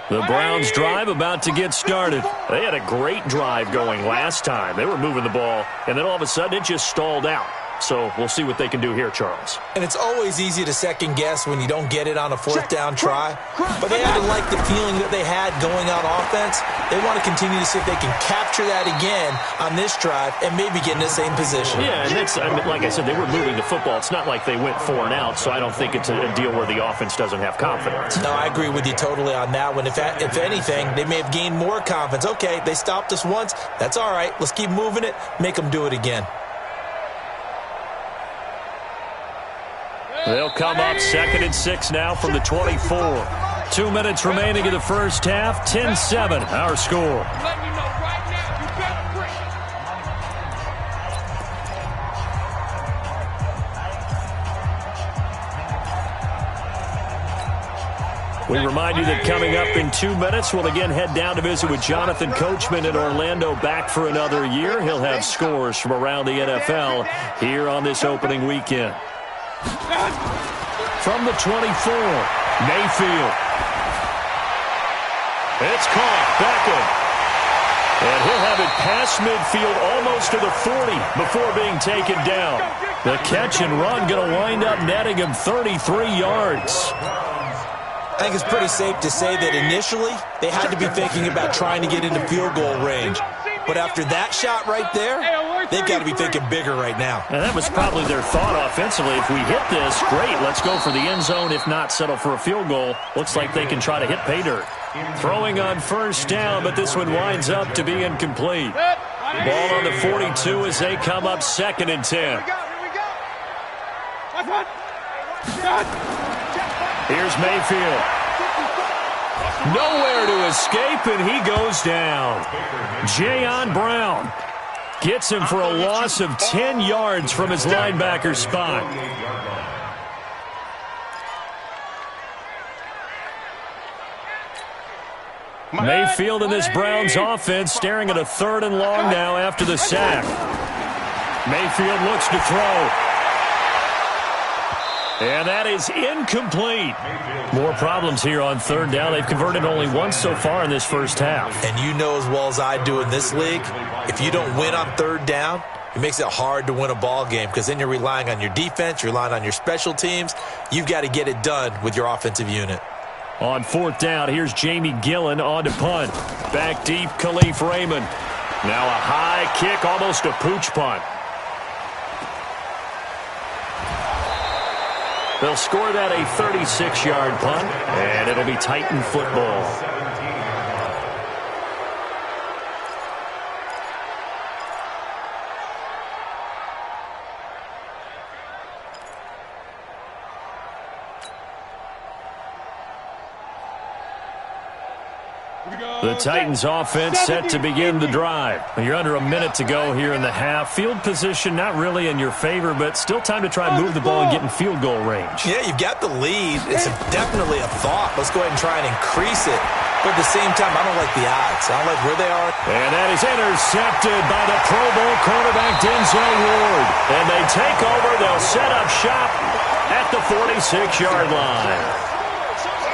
The Browns drive about to get started. They had a great drive going last time. They were moving the ball, and then all of a sudden it just stalled out. So we'll see what they can do here, Charles. And it's always easy to second guess when you don't get it on a 4th down try. But they had to like the feeling that they had going on offense. They want to continue to see if they can capture that again on this drive and maybe get in the same position. Yeah, and that's, I mean, like I said, they were moving the football. It's not like they went 4 and out, so I don't think it's a deal where the offense doesn't have confidence. No, I agree with you totally on that one. If anything, they may have gained more confidence. Okay, they stopped us once. That's all right. Let's keep moving it. Make them do it again. They'll come up 2nd and 6 now from the 24. 2 minutes remaining in the first half. 10-7, our score. We remind you that coming up in 2 minutes, we'll again head down to visit with Jonathan Coachman in Orlando, back for another year. He'll have scores from around the NFL here on this opening weekend. From the 24, Mayfield. It's caught. Beckham. And he'll have it past midfield almost to the 40 before being taken down. The catch and run going to wind up netting him 33 yards. I think it's pretty safe to say that initially they had to be thinking about trying to get into field goal range. But after that shot right there, they've got to be thinking bigger right now. And that was probably their thought offensively. If we hit this, great, let's go for the end zone. If not, settle for a field goal. Looks like they can try to hit pay dirt. Throwing on first down, but this one winds up to be incomplete. Ball on the 42 as they come up 2nd and 10. Here's Mayfield. Nowhere to escape, and he goes down. Jayon Brown gets him for a loss of 10 yards from his linebacker spot. Mayfield and this Browns offense staring at a 3rd and long now after the sack. Mayfield looks to throw. And that is incomplete. More problems here on 3rd down. They've converted only once so far in this first half. And you know as well as I do in this league, if you don't win on 3rd down, it makes it hard to win a ball game because then you're relying on your defense, you're relying on your special teams. You've got to get it done with your offensive unit. On 4th down, here's Jamie Gillen on to punt. Back deep, Khalif Raymond. Now a high kick, almost a pooch punt. They'll score that a 36-yard punt, and it'll be Titan football. The Titans offense set to begin the drive. You're under a minute to go here in the half. Field position not really in your favor, but still time to try and move the ball and get in field goal range. Yeah, you've got the lead. It's definitely a thought. Let's go ahead and try and increase it. But at the same time, I don't like the odds. I don't like where they are. And that is intercepted by the Pro Bowl quarterback Denzel Ward. And they take over. They'll set up shop at the 46-yard line.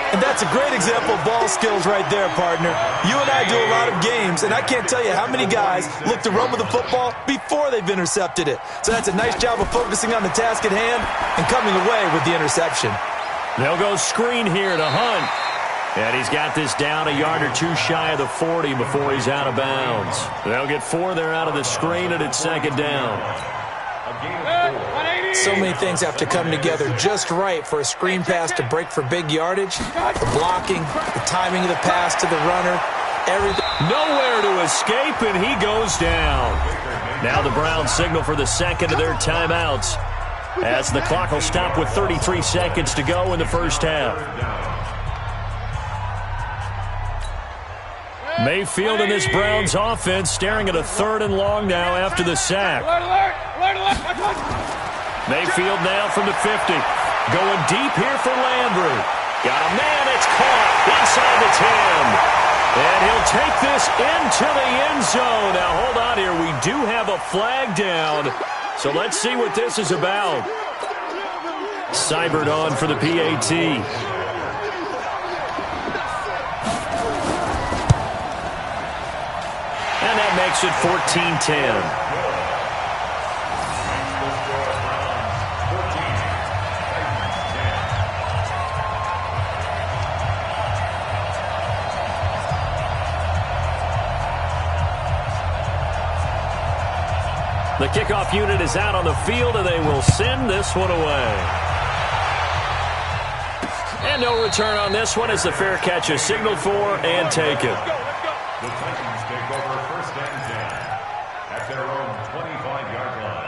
And that's a great example of ball skills right there, partner. You and I do a lot of games, and I can't tell you how many guys look to run with the football before they've intercepted it. So that's a nice job of focusing on the task at hand and coming away with the interception. They'll go screen here to Hunt. And he's got this down a yard or two shy of the 40 before he's out of bounds. They'll get 4 there out of the screen, and it's second down. So many things have to come together just right for a screen pass to break for big yardage. The blocking, the timing of the pass to the runner, everything. Nowhere to escape, and he goes down. Now the Browns signal for the second of their timeouts as the clock will stop with 33 seconds to go in the first half. Mayfield and this Browns offense staring at a 3rd and long now after the sack. Mayfield now from the 50. Going deep here for Landry. Got a man, it's caught inside the 10. And he'll take this into the end zone. Now hold on here, we do have a flag down. So let's see what this is about. Seibert on for the PAT. And that makes it 14-10. The kickoff unit is out on the field, and they will send this one away. And no return on this one as the fair catch is signaled for and taken. The Titans take over 1st and 10 at their own 25-yard line.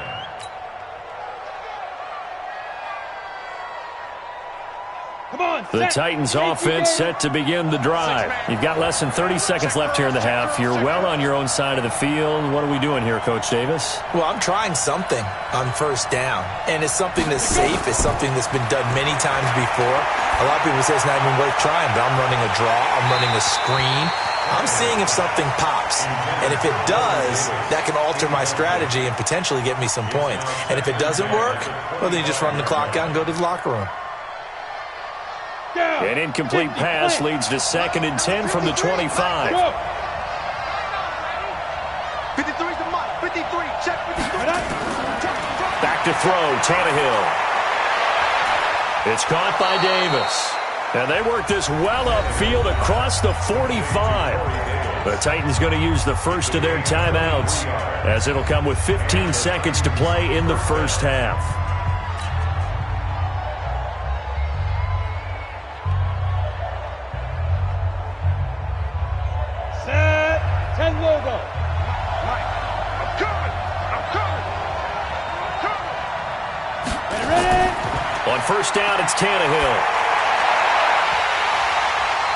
The Titans offense set to begin the drive. You've got less than 30 seconds left here in the half. You're well on your own side of the field. What are we doing here, Coach Davis? Well, I'm trying something on first down, and it's something that's safe. It's something that's been done many times before. A lot of people say it's not even worth trying, but I'm running a draw. I'm running a screen. I'm seeing if something pops, and if it does, that can alter my strategy and potentially get me some points. And if it doesn't work, well, then you just run the clock out and go to the locker room. An incomplete pass leads to 2nd and 10 from the 25. 53's the mark. 53. Check 53. Back to throw. Tannehill. It's caught by Davis. And they work this well upfield across the 45. The Titans going to use the first of their timeouts as it'll come with 15 seconds to play in the first half. On first down, it's Tannehill.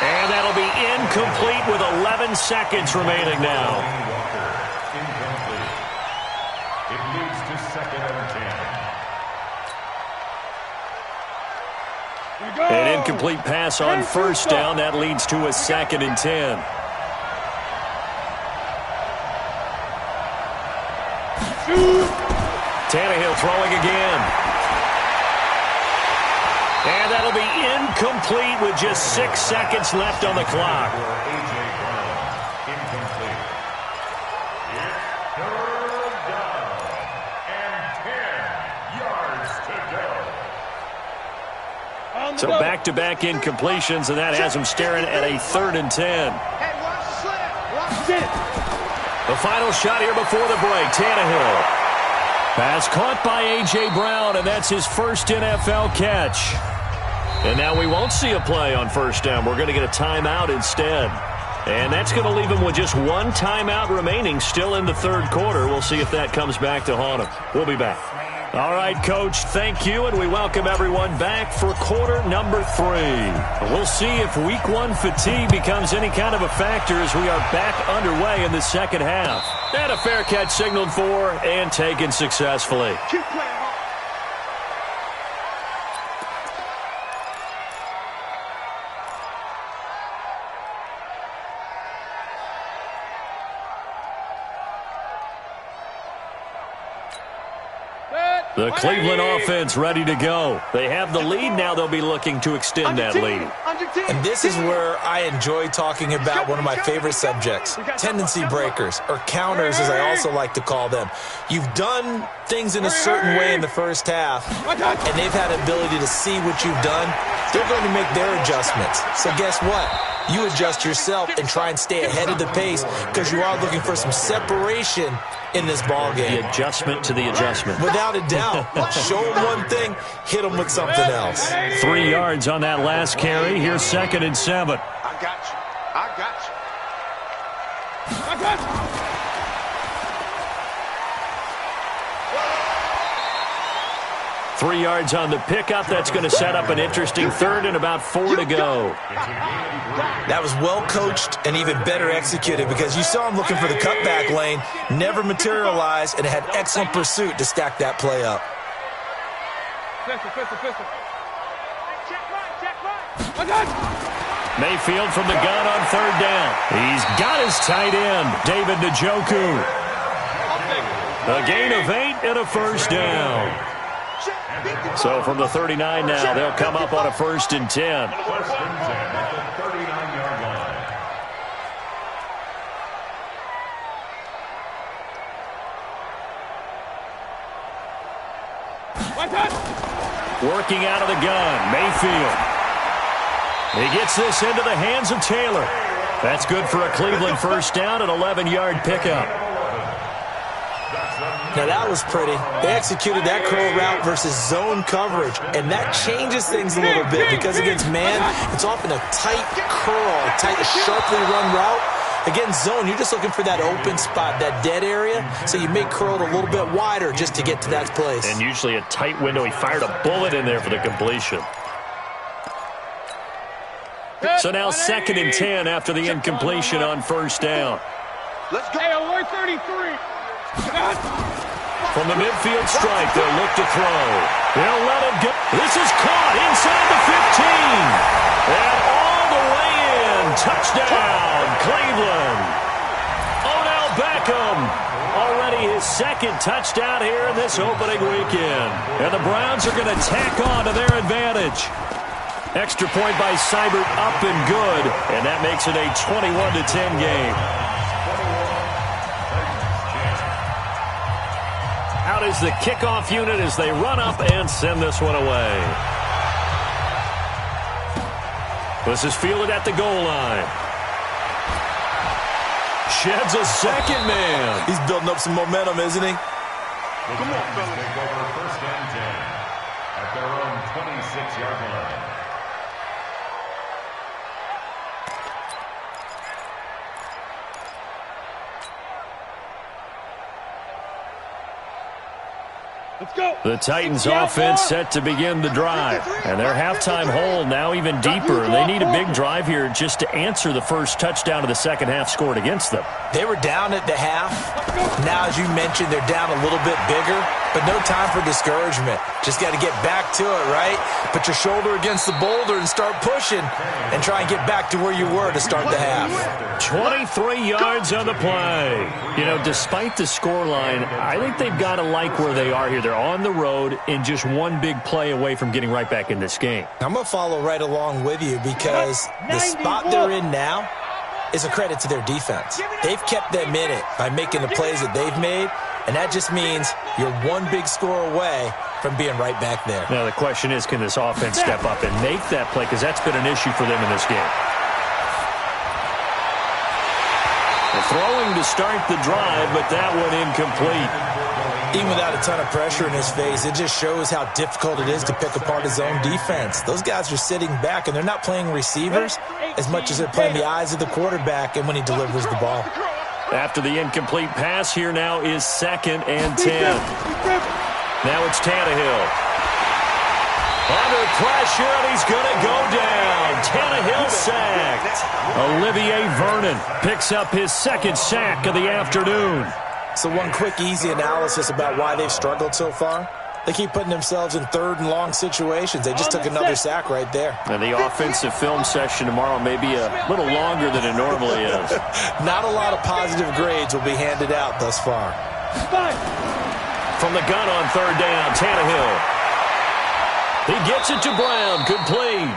And that'll be incomplete with 11 seconds remaining now. Incomplete. It leads to 2nd and 10. An incomplete pass on first down. That leads to a 2nd and 10. Tannehill throwing again. And that'll be incomplete with just 6 seconds left on the clock. A.J. Brown, incomplete. It's 3rd down and 10 yards to go. So back-to-back incompletions, and that has him staring at a 3rd and 10. Hey, watch the slip. Watch it. The final shot here before the break. Tannehill. Pass caught by A.J. Brown, and that's his first NFL catch. And now we won't see a play on first down. We're going to get a timeout instead. And that's going to leave him with just 1 timeout remaining still in the 3rd quarter. We'll see if that comes back to haunt him. We'll be back. All right, Coach, thank you, and we welcome everyone back for quarter number 3. We'll see if week 1 fatigue becomes any kind of a factor as we are back underway in the second half. And a fair catch signaled for and taken successfully. Keep playing. The Cleveland offense ready to go. They have the lead. Now they'll be looking to extend that lead. And this is where I enjoy talking about one of my favorite subjects, tendency breakers, or counters as I also like to call them. You've done things in a certain way in the first half, and they've had the ability to see what you've done. They're going to make their adjustments. So guess what? You adjust yourself and try and stay ahead of the pace because you are looking for some separation in this ball game. The adjustment to the adjustment. Without a doubt. Show them one thing, hit them with something else. 3 yards on that last carry. Here's 2nd and 7. I got you. I got you. I got you. 3 yards on the pickup. That's going to set up an interesting 3rd and about 4 to go. That was well coached and even better executed because you saw him looking for the cutback lane, never materialized, and had excellent pursuit to stack that play up. Mayfield from the gun on 3rd down. He's got his tight end, David Njoku. A gain of 8 and a 1st down. So from the 39 now, they'll come up on a 1st and 10. First and 10 at the 39-yard line. Working out of the gun, Mayfield. He gets this into the hands of Taylor. That's good for a Cleveland 1st down, an 11-yard pickup. Now that was pretty. They executed that curl route versus zone coverage, and that changes things a little bit because against man, it's often a tight curl, a tight, sharply run route. Against zone, you're just looking for that open spot, that dead area, so you make curl a little bit wider just to get to that place. And usually a tight window. He fired a bullet in there for the completion. So now 2nd and 10 after the incompletion on 1st down. Let's go. Hey, alert 33. From the midfield stripe, they'll look to throw. They'll let him go. This is caught inside the 15. And all the way in. Touchdown, Cleveland. Odell Beckham. Already his 2nd touchdown here in this opening weekend. And the Browns are going to tack on to their advantage. Extra point by Seibert up and good. And that makes it a 21-10 game. Out is the kickoff unit as they run up and send this one away. This is fielded at the goal line. Sheds a 2nd man. He's building up some momentum, isn't he? The Titans take over 1st and 10 at their own 26-yard line. The Titans offense set to begin the drive. And their halftime hole now even deeper. They need a big drive here just to answer the first touchdown of the second half scored against them. They were down at the half. Now, as you mentioned, they're down a little bit bigger, but no time for discouragement. Just got to get back to it, right? Put your shoulder against the boulder and start pushing and try and get back to where you were to start the half. 23 yards on the play. You know, despite the scoreline, I think they've got to like where they are here. They're on the road and just one big play away from getting right back in this game. I'm going to follow right along with you because the spot they're in now is a credit to their defense. They've kept them in it by making the plays that they've made, and that just means you're one big score away from being right back there. Now, the question is, can this offense step up and make that play? Because that's been an issue for them in this game. Throwing to start the drive, but that one incomplete. Even without a ton of pressure in his face, it just shows how difficult it is to pick apart his own defense. Those guys are sitting back, and they're not playing receivers as much as they're playing the eyes of the quarterback and when he delivers the ball. After the incomplete pass, here now is 2nd and 10. Now it's Tannehill. Under pressure, and he's going to go down. Tannehill sacked. Olivier Vernon picks up his second sack of the afternoon. So one quick, easy analysis about why they've struggled so far. They keep putting themselves in third and long situations. They just took another sack right there. And the offensive film session tomorrow may be a little longer than it normally is. Not a lot of positive grades will be handed out thus far. From the gun on third down, Tannehill. He gets it to Brown, complete.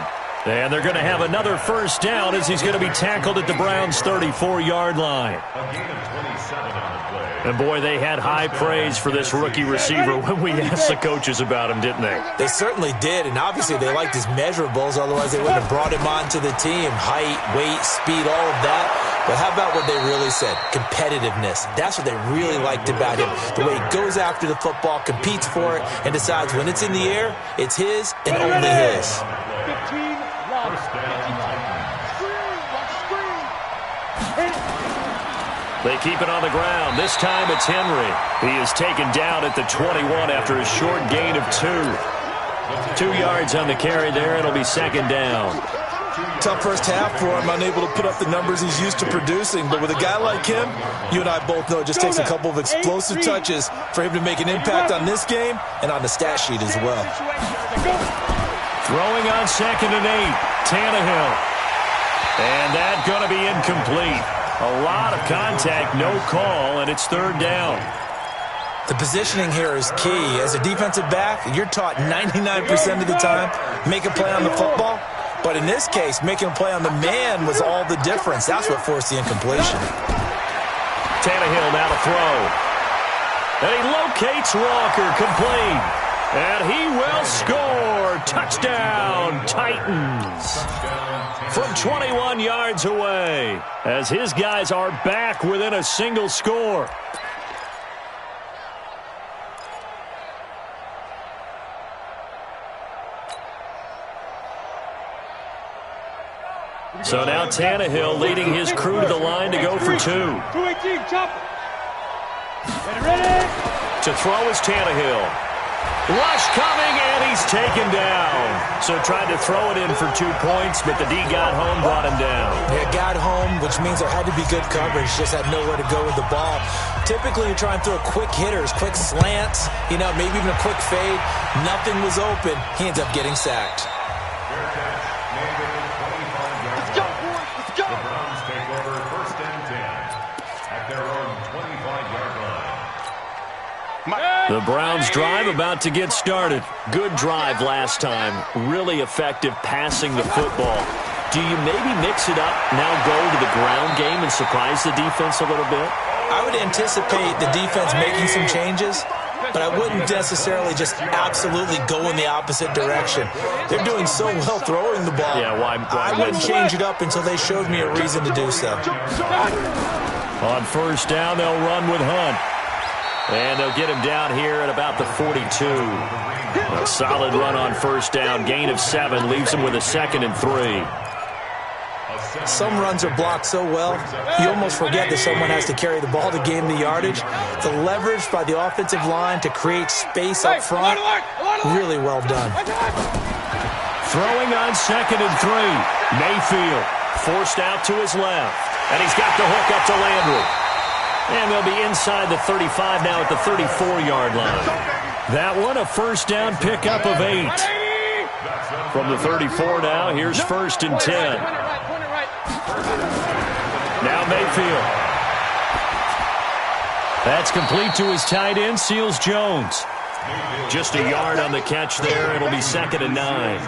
And they're going to have another first down as he's going to be tackled at the Browns' 34-yard line. A gain of 27 on the play. And, boy, they had high praise for this rookie receiver when we asked the coaches about him, didn't they? They certainly did, and obviously they liked his measurables. Otherwise, they wouldn't have brought him onto the team. Height, weight, speed, all of that. But how about what they really said? Competitiveness. That's what they really liked about him. The way he goes after the football, competes for it, and decides when it's in the air, it's his and only his. 15, They keep it on the ground. This time it's Henry. He is taken down at the 21 after a short gain of 2. 2 yards on the carry there. It'll be second down. Tough first half for him, unable to put up the numbers he's used to producing. But with a guy like him, you and I both know it just takes a couple of explosive touches for him to make an impact on this game and on the stat sheet as well. Throwing on 2nd and 8, Tannehill. And that's going to be incomplete. A lot of contact, no call, and it's third down. The positioning here is key. As a defensive back, you're taught 99% of the time, make a play on the football. But in this case, making a play on the man was all the difference. That's what forced the incompletion. Tannehill now to throw. And he locates Walker, complete. And he will score. Touchdown, Titans. From 21 yards away, as his guys are back within a single score. So now Tannehill leading his crew to the line to go for 2. 218, chop. Get ready. To throw is Tannehill. Rush coming, and he's taken down. So tried to throw it in for 2 points, but the D got home, brought him down. Yeah, got home, which means there had to be good coverage. Just had nowhere to go with the ball. Typically, you're trying to throw quick hitters, quick slants, maybe even a quick fade. Nothing was open. He ends up getting sacked. Let's go, boys. Let's go. The Browns take over 1st and 10 at their own 25-yard line. The Browns drive about to get started. Good drive last time. Really effective passing the football. Do you maybe mix it up, now go to the ground game and surprise the defense a little bit? I would anticipate the defense making some changes, but I wouldn't necessarily just absolutely go in the opposite direction. They're doing so well throwing the ball. Yeah, why I wouldn't change it up until they showed me a reason to do so. On first down, they'll run with Hunt. And they'll get him down here at about the 42. A solid run on first down. Gain of 7 leaves him with a 2nd and 3. Some runs are blocked so well, you almost forget that someone has to carry the ball to gain the yardage. The leverage by the offensive line to create space up front, really well done. Throwing on 2nd and 3. Mayfield forced out to his left. And he's got the hook up to Landry. And they'll be inside the 35 now at the 34-yard line. That one, a first down pickup of 8. From the 34 now, here's 1st and 10. Now Mayfield. That's complete to his tight end, Seals Jones. Just a yard on the catch there. It'll be 2nd and 9.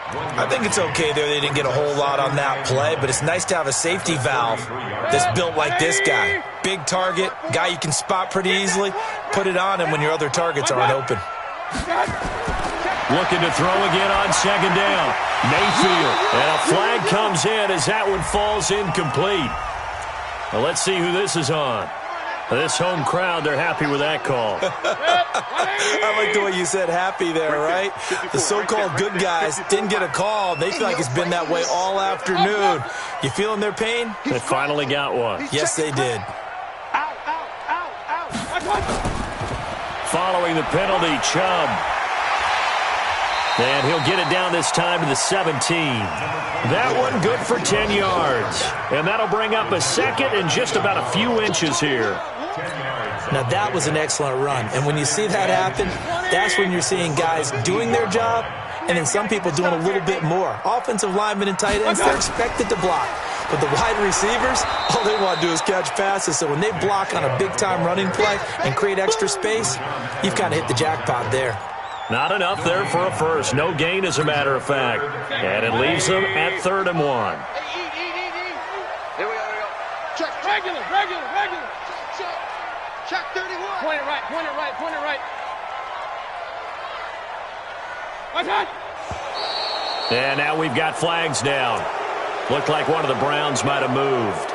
I think it's okay there. They didn't get a whole lot on that play, but it's nice to have a safety valve that's built like this guy. Big target, guy you can spot pretty easily. Put it on him when your other targets aren't open. Looking to throw again on 2nd down. Mayfield. And a flag comes in as that one falls incomplete. Well, let's see who this is on. This home crowd, they're happy with that call. I like the way you said happy there, right? The so-called good guys didn't get a call. They feel like it's been that way all afternoon. You feeling their pain? They finally got one. Yes, they did. following the penalty, Chubb. And he'll get it down this time to the 17. That one good for 10 yards. And that'll bring up a second and just about a few inches here. Now, that was an excellent run. And when you see that happen, that's when you're seeing guys doing their job and then some people doing a little bit more. Offensive linemen and tight ends, they're expected to block. But the wide receivers, all they want to do is catch passes. So when they block on a big-time running play and create extra space, you've kind of hit the jackpot there. Not enough there for a first. No gain, as a matter of fact. And it leaves them at 3rd and 1. Here we go. Check. Regular. Check 31. Point it right. And now we've got flags down. Looked like one of the Browns might have moved.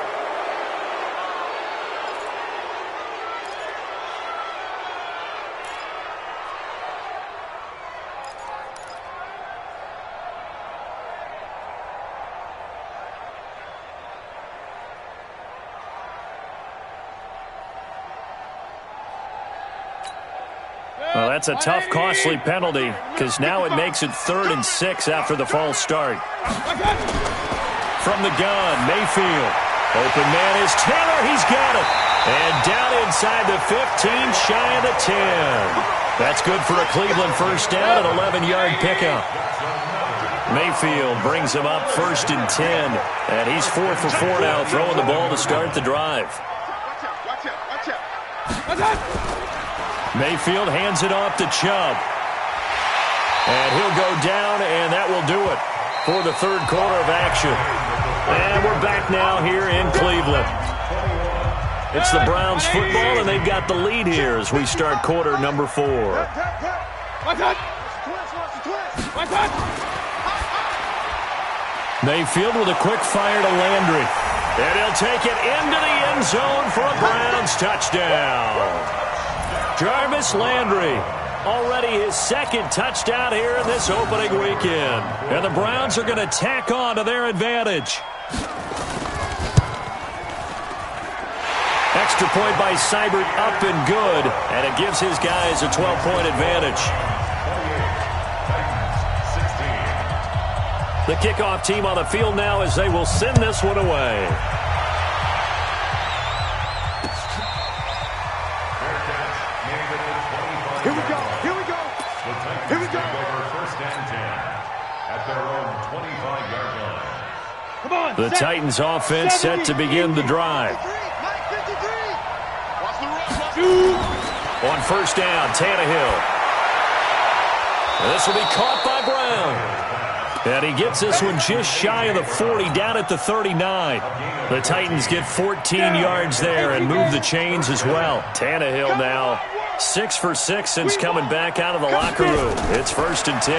Well, that's a tough, costly penalty because now it makes it 3rd and 6 after the false start. From the gun, Mayfield. Open man is Taylor. He's got it. And down inside the 15, shy of the 10. That's good for a Cleveland first down, an 11-yard pickup. Mayfield brings him up 1st and 10. And he's 4 for 4 now, throwing the ball to start the drive. Mayfield hands it off to Chubb. And he'll go down, and that will do it for the 3rd quarter of action. And we're back now here in Cleveland. It's the Browns football, and they've got the lead here as we start quarter number 4. Mayfield with a quick fire to Landry. And he'll take it into the end zone for a Browns touchdown. Jarvis Landry, already his 2nd touchdown here in this opening weekend. And the Browns are going to tack on to their advantage. Extra point by Seibert, up and good. And it gives his guys a 12-point advantage. The kickoff team on the field now as they will send this one away. Here we go. First and 10 at their own 25-yard line. Come on. The Titans offense set to begin the drive. On first down, Tannehill. This will be caught by Brown. And he gets this one just shy of the 40, down at the 39. The Titans get 14 yards there and move the chains as well. Tannehill now 6 for 6 since coming back out of the locker room. It's 1st and 10.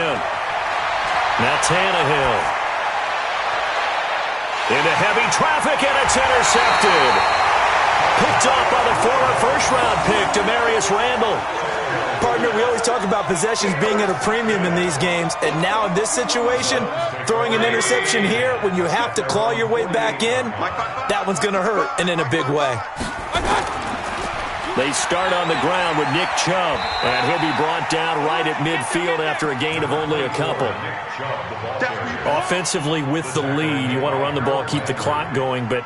Now Tannehill. Into heavy traffic, and it's intercepted. Picked off by the former first-round pick, Demarius Randall. Partner, we always talk about possessions being at a premium in these games, and now in this situation, throwing an interception here when you have to claw your way back in, that one's going to hurt, and in a big way. They start on the ground with Nick Chubb, and he'll be brought down right at midfield after a gain of only a couple. Offensively with the lead, you want to run the ball, keep the clock going, but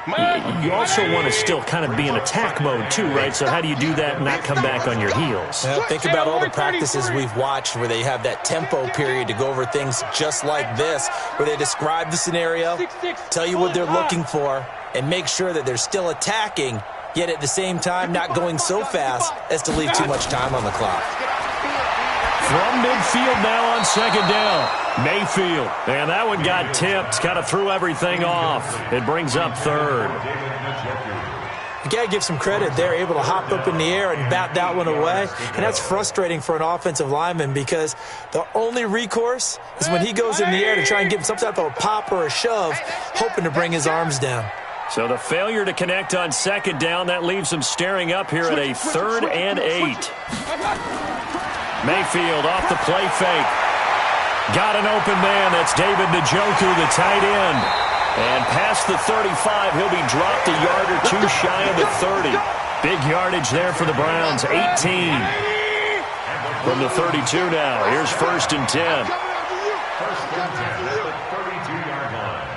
you also want to still kind of be in attack mode too, right? So how do you do that and not come back on your heels? Well, think about all the practices we've watched where they have that tempo period to go over things just like this, where they describe the scenario, tell you what they're looking for, and make sure that they're still attacking, yet at the same time not going so fast as to leave too much time on the clock. From midfield now on second down, Mayfield. And that one got tipped, kind of threw everything off. It brings up 3rd. You got to give some credit. They're able to hop up in the air and bat that one away. And that's frustrating for an offensive lineman because the only recourse is when he goes in the air to try and give some type of a pop or a shove, hoping to bring his arms down. So the failure to connect on second down, that leaves them staring up here at a 3rd and 8. Mayfield off the play fake. Got an open man. That's David Njoku, the tight end. And past the 35, he'll be dropped a yard or two shy of the 30. Big yardage there for the Browns, 18. From the 32 now, here's 1st and 10. First and 10 at the 32-yard line.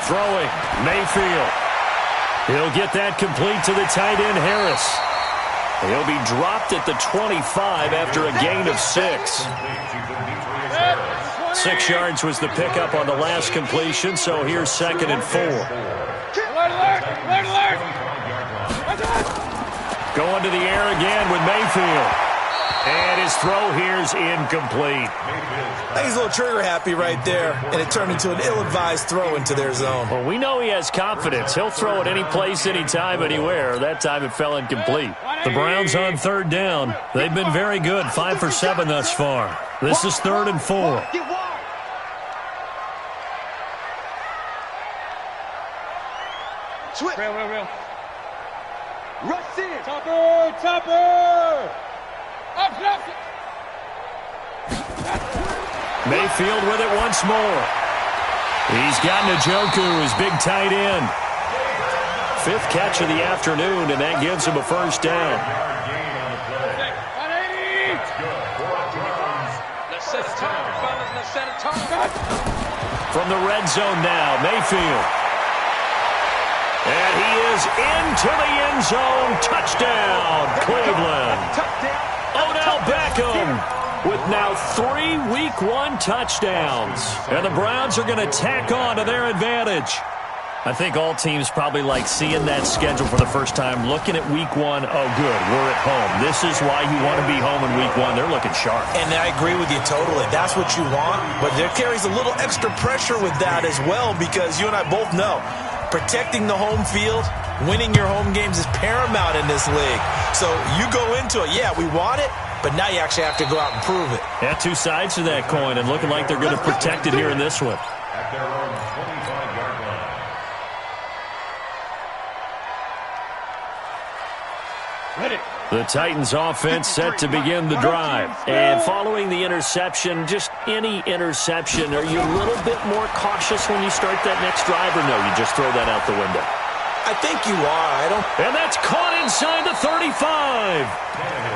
Throwing, Mayfield. He'll get that complete to the tight end, Harris. He'll be dropped at the 25 after a gain of 6. 6 yards was the pickup on the last completion, so here's 2nd and 4. Going to the air again with Mayfield. And his throw here's incomplete. I think he's a little trigger happy right there, and it turned into an ill-advised throw into their zone. Well, we know he has confidence. He'll throw it any place, anytime, anywhere. That time it fell incomplete. The Browns on 3rd down. They've been very good, 5 for 7 thus far. This is 3rd and 4. Switch. Real. Rush in. Topper. Up. Mayfield with it once more. He's got Njoku, his big tight end. 5th catch of the afternoon, and that gives him a 1st down. From the red zone now, Mayfield. And he is into the end zone. Touchdown, Cleveland. Odell Beckham with now 3 Week 1 touchdowns. And the Browns are going to tack on to their advantage. I think all teams probably like seeing that schedule for the first time, looking at Week 1. Oh, good, we're at home. This is why you want to be home in Week 1. They're looking sharp. And I agree with you totally. That's what you want. But there carries a little extra pressure with that as well, because you and I both know protecting the home field, winning your home games is paramount in this league. So you go into it, yeah, we want it, but now you actually have to go out and prove it. Yeah, 2 sides to that coin, and looking like they're going to protect it here in this one. At their own 25-yard line. The Titans offense set to begin the drive. And following the interception, just any interception, are you a little bit more cautious when you start that next drive, or no, you just throw that out the window? I think you are. And that's caught inside the 35.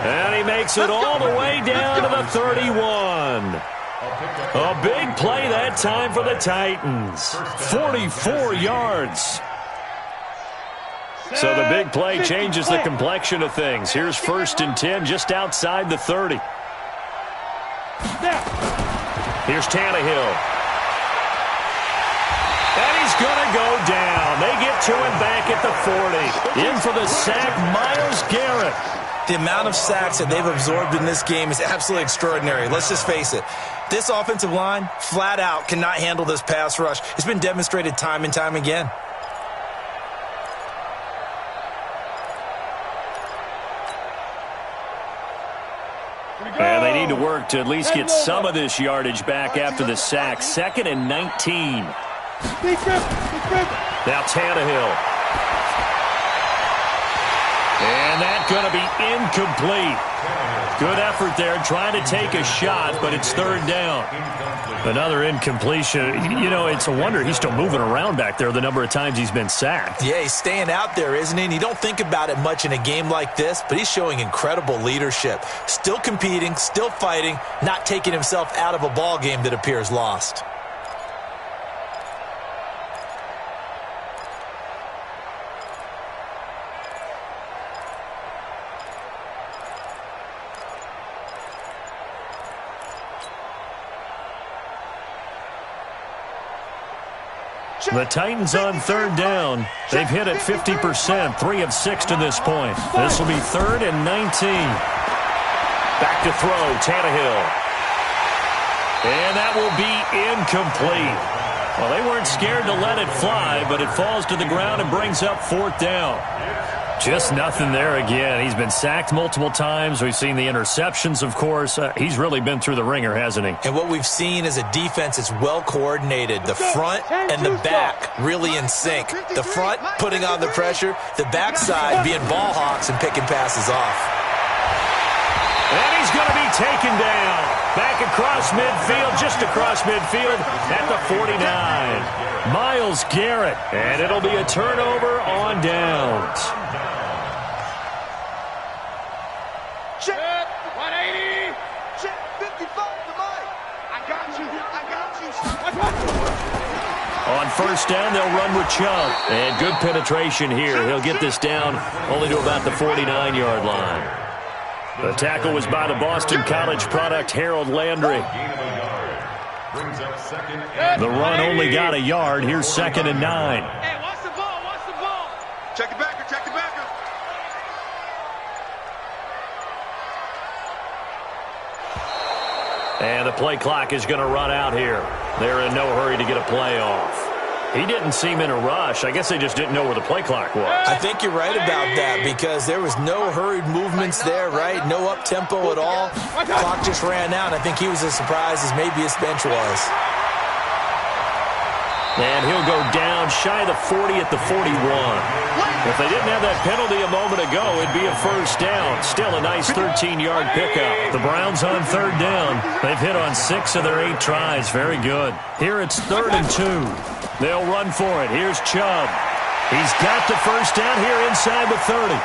And he makes it all the way down to the 31. A big play that time for the Titans. 44 yards. So the big play changes the complexion of things. Here's 1st and 10 just outside the 30. Here's Tannehill. And he's going to go down. They get to him back at the 40. In for the sack, Myles Garrett. The amount of sacks that they've absorbed in this game is absolutely extraordinary. Let's just face it. This offensive line, flat out, cannot handle this pass rush. It's been demonstrated time and time again. And they need to work to at least get some of this yardage back after the sack. 2nd and 19. Now Tannehill. And that's going to be incomplete. Good effort there, trying to take a shot, but it's 3rd down. Another incompletion. You know, it's a wonder he's still moving around back there the number of times he's been sacked. Yeah, he's staying out there, isn't he? And you don't think about it much in a game like this, but he's showing incredible leadership. Still competing, still fighting, not taking himself out of a ball game that appears lost. The Titans on 3rd down. They've hit it 50%, 3 of 6 to this point. This will be 3rd and 19. Back to throw, Tannehill. And that will be incomplete. Well, they weren't scared to let it fly, but it falls to the ground and brings up 4th down. Just nothing there again. He's been sacked multiple times. We've seen the interceptions, of course. He's really been through the ringer, hasn't he? And what we've seen is a defense that's well coordinated. The front and the back really in sync. The front putting on the pressure, the backside being ball hawks and picking passes off. And he's going to be taken down. Back across midfield, just across midfield at the 49. Myles Garrett. And it'll be a turnover on downs. Check. 180. Check. 55 to Mike. I got you. On first down, they'll run with Chubb. And good penetration here. He'll get this down only to about the 49-yard line. The tackle was by the Boston College product, Harold Landry. The run only got a yard. Here's 2nd and 9. Hey, watch the ball. Check the backer. And the play clock is going to run out here. They're in no hurry to get a play off. He didn't seem in a rush. I guess they just didn't know where the play clock was. I think you're right about that because there was no hurried movements there, right? No up-tempo at all. Clock just ran out. I think he was as surprised as maybe his bench was. And he'll go down shy of the 40 at the 41. If they didn't have that penalty a moment ago, it'd be a first down. Still a nice 13-yard pickup. The Browns on 3rd down. They've hit on 6 of their 8 tries. Very good. Here it's 3rd and 2. They'll run for it. Here's Chubb. He's got the first down here inside the 30.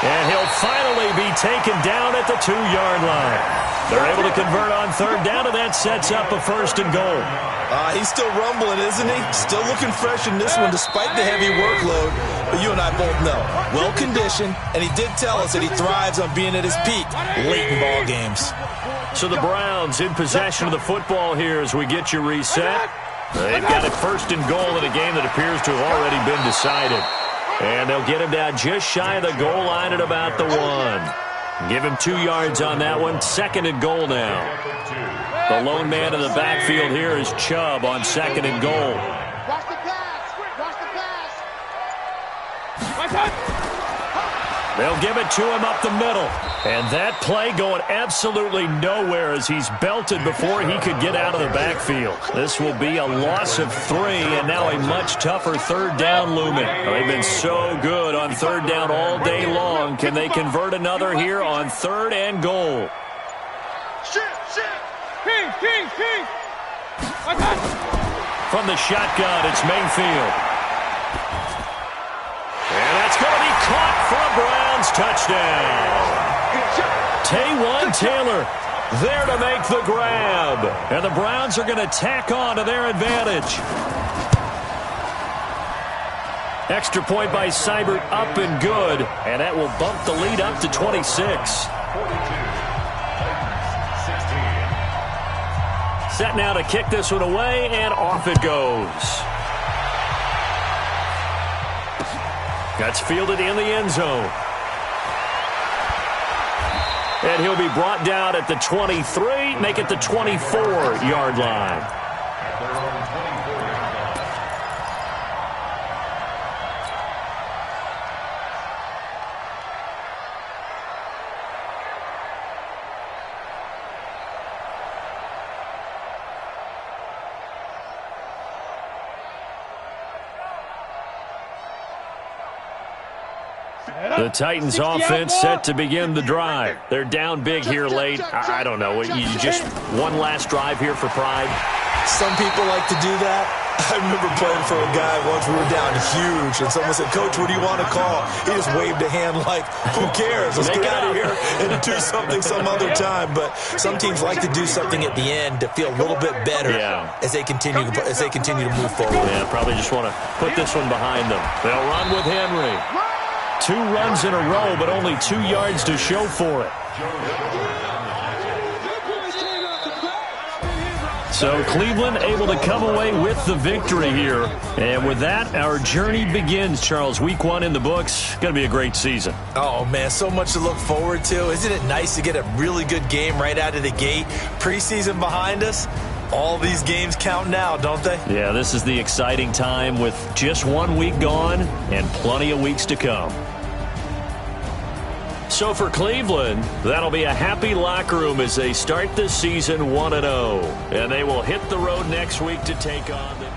And he'll finally be taken down at the 2-yard line. They're able to convert on 3rd down, and that sets up a 1st and goal. He's still rumbling, isn't he? Still looking fresh in this one despite the heavy workload. But you and I both know, well-conditioned, and he did tell us that he thrives on being at his peak late in ball games. So the Browns in possession of the football here as we get you reset. They've got it 1st and goal in a game that appears to have already been decided. And they'll get him down just shy of the goal line at about the 1. Give him 2 yards on that one. 2nd and goal now. The lone man in the backfield here is Chubb on 2nd and goal. Watch the pass. They'll give it to him up the middle. And that play going absolutely nowhere as he's belted before he could get out of the backfield. This will be a loss of 3, and now a much tougher 3rd down looming. They've been so good on 3rd down all day long. Can they convert another here on 3rd and goal? King. From the shotgun, it's Mayfield. And that's going to be caught for a Browns touchdown. Taywan Taylor there to make the grab. And the Browns are going to tack on to their advantage. Extra point by Seibert up and good. And that will bump the lead up to 26. Set now to kick this one away, and off it goes. That's fielded in the end zone. And he'll be brought down at the 23, make it the 24-yard line. The Titans offense set to begin the drive. They're down big here late. I don't know. You just one last drive here for pride? Some people like to do that. I remember playing for a guy once. We were down huge, and someone said, "Coach, what do you want to call?" He just waved a hand like, "Who cares? Let's get out of here and do something some other time." But some teams like to do something at the end to feel a little bit better as they continue to move forward. Yeah, probably just want to put this one behind them. They'll run with Henry. 2 runs in a row, but only 2 yards to show for it. So Cleveland able to come away with the victory here. And with that, our journey begins, Charles. Week 1 in the books. Going to be a great season. Oh, man, so much to look forward to. Isn't it nice to get a really good game right out of the gate? Preseason behind us. All these games count now, don't they? Yeah, this is the exciting time with just 1 week gone and plenty of weeks to come. So for Cleveland, that'll be a happy locker room as they start this season 1-0. And they will hit the road next week to take on the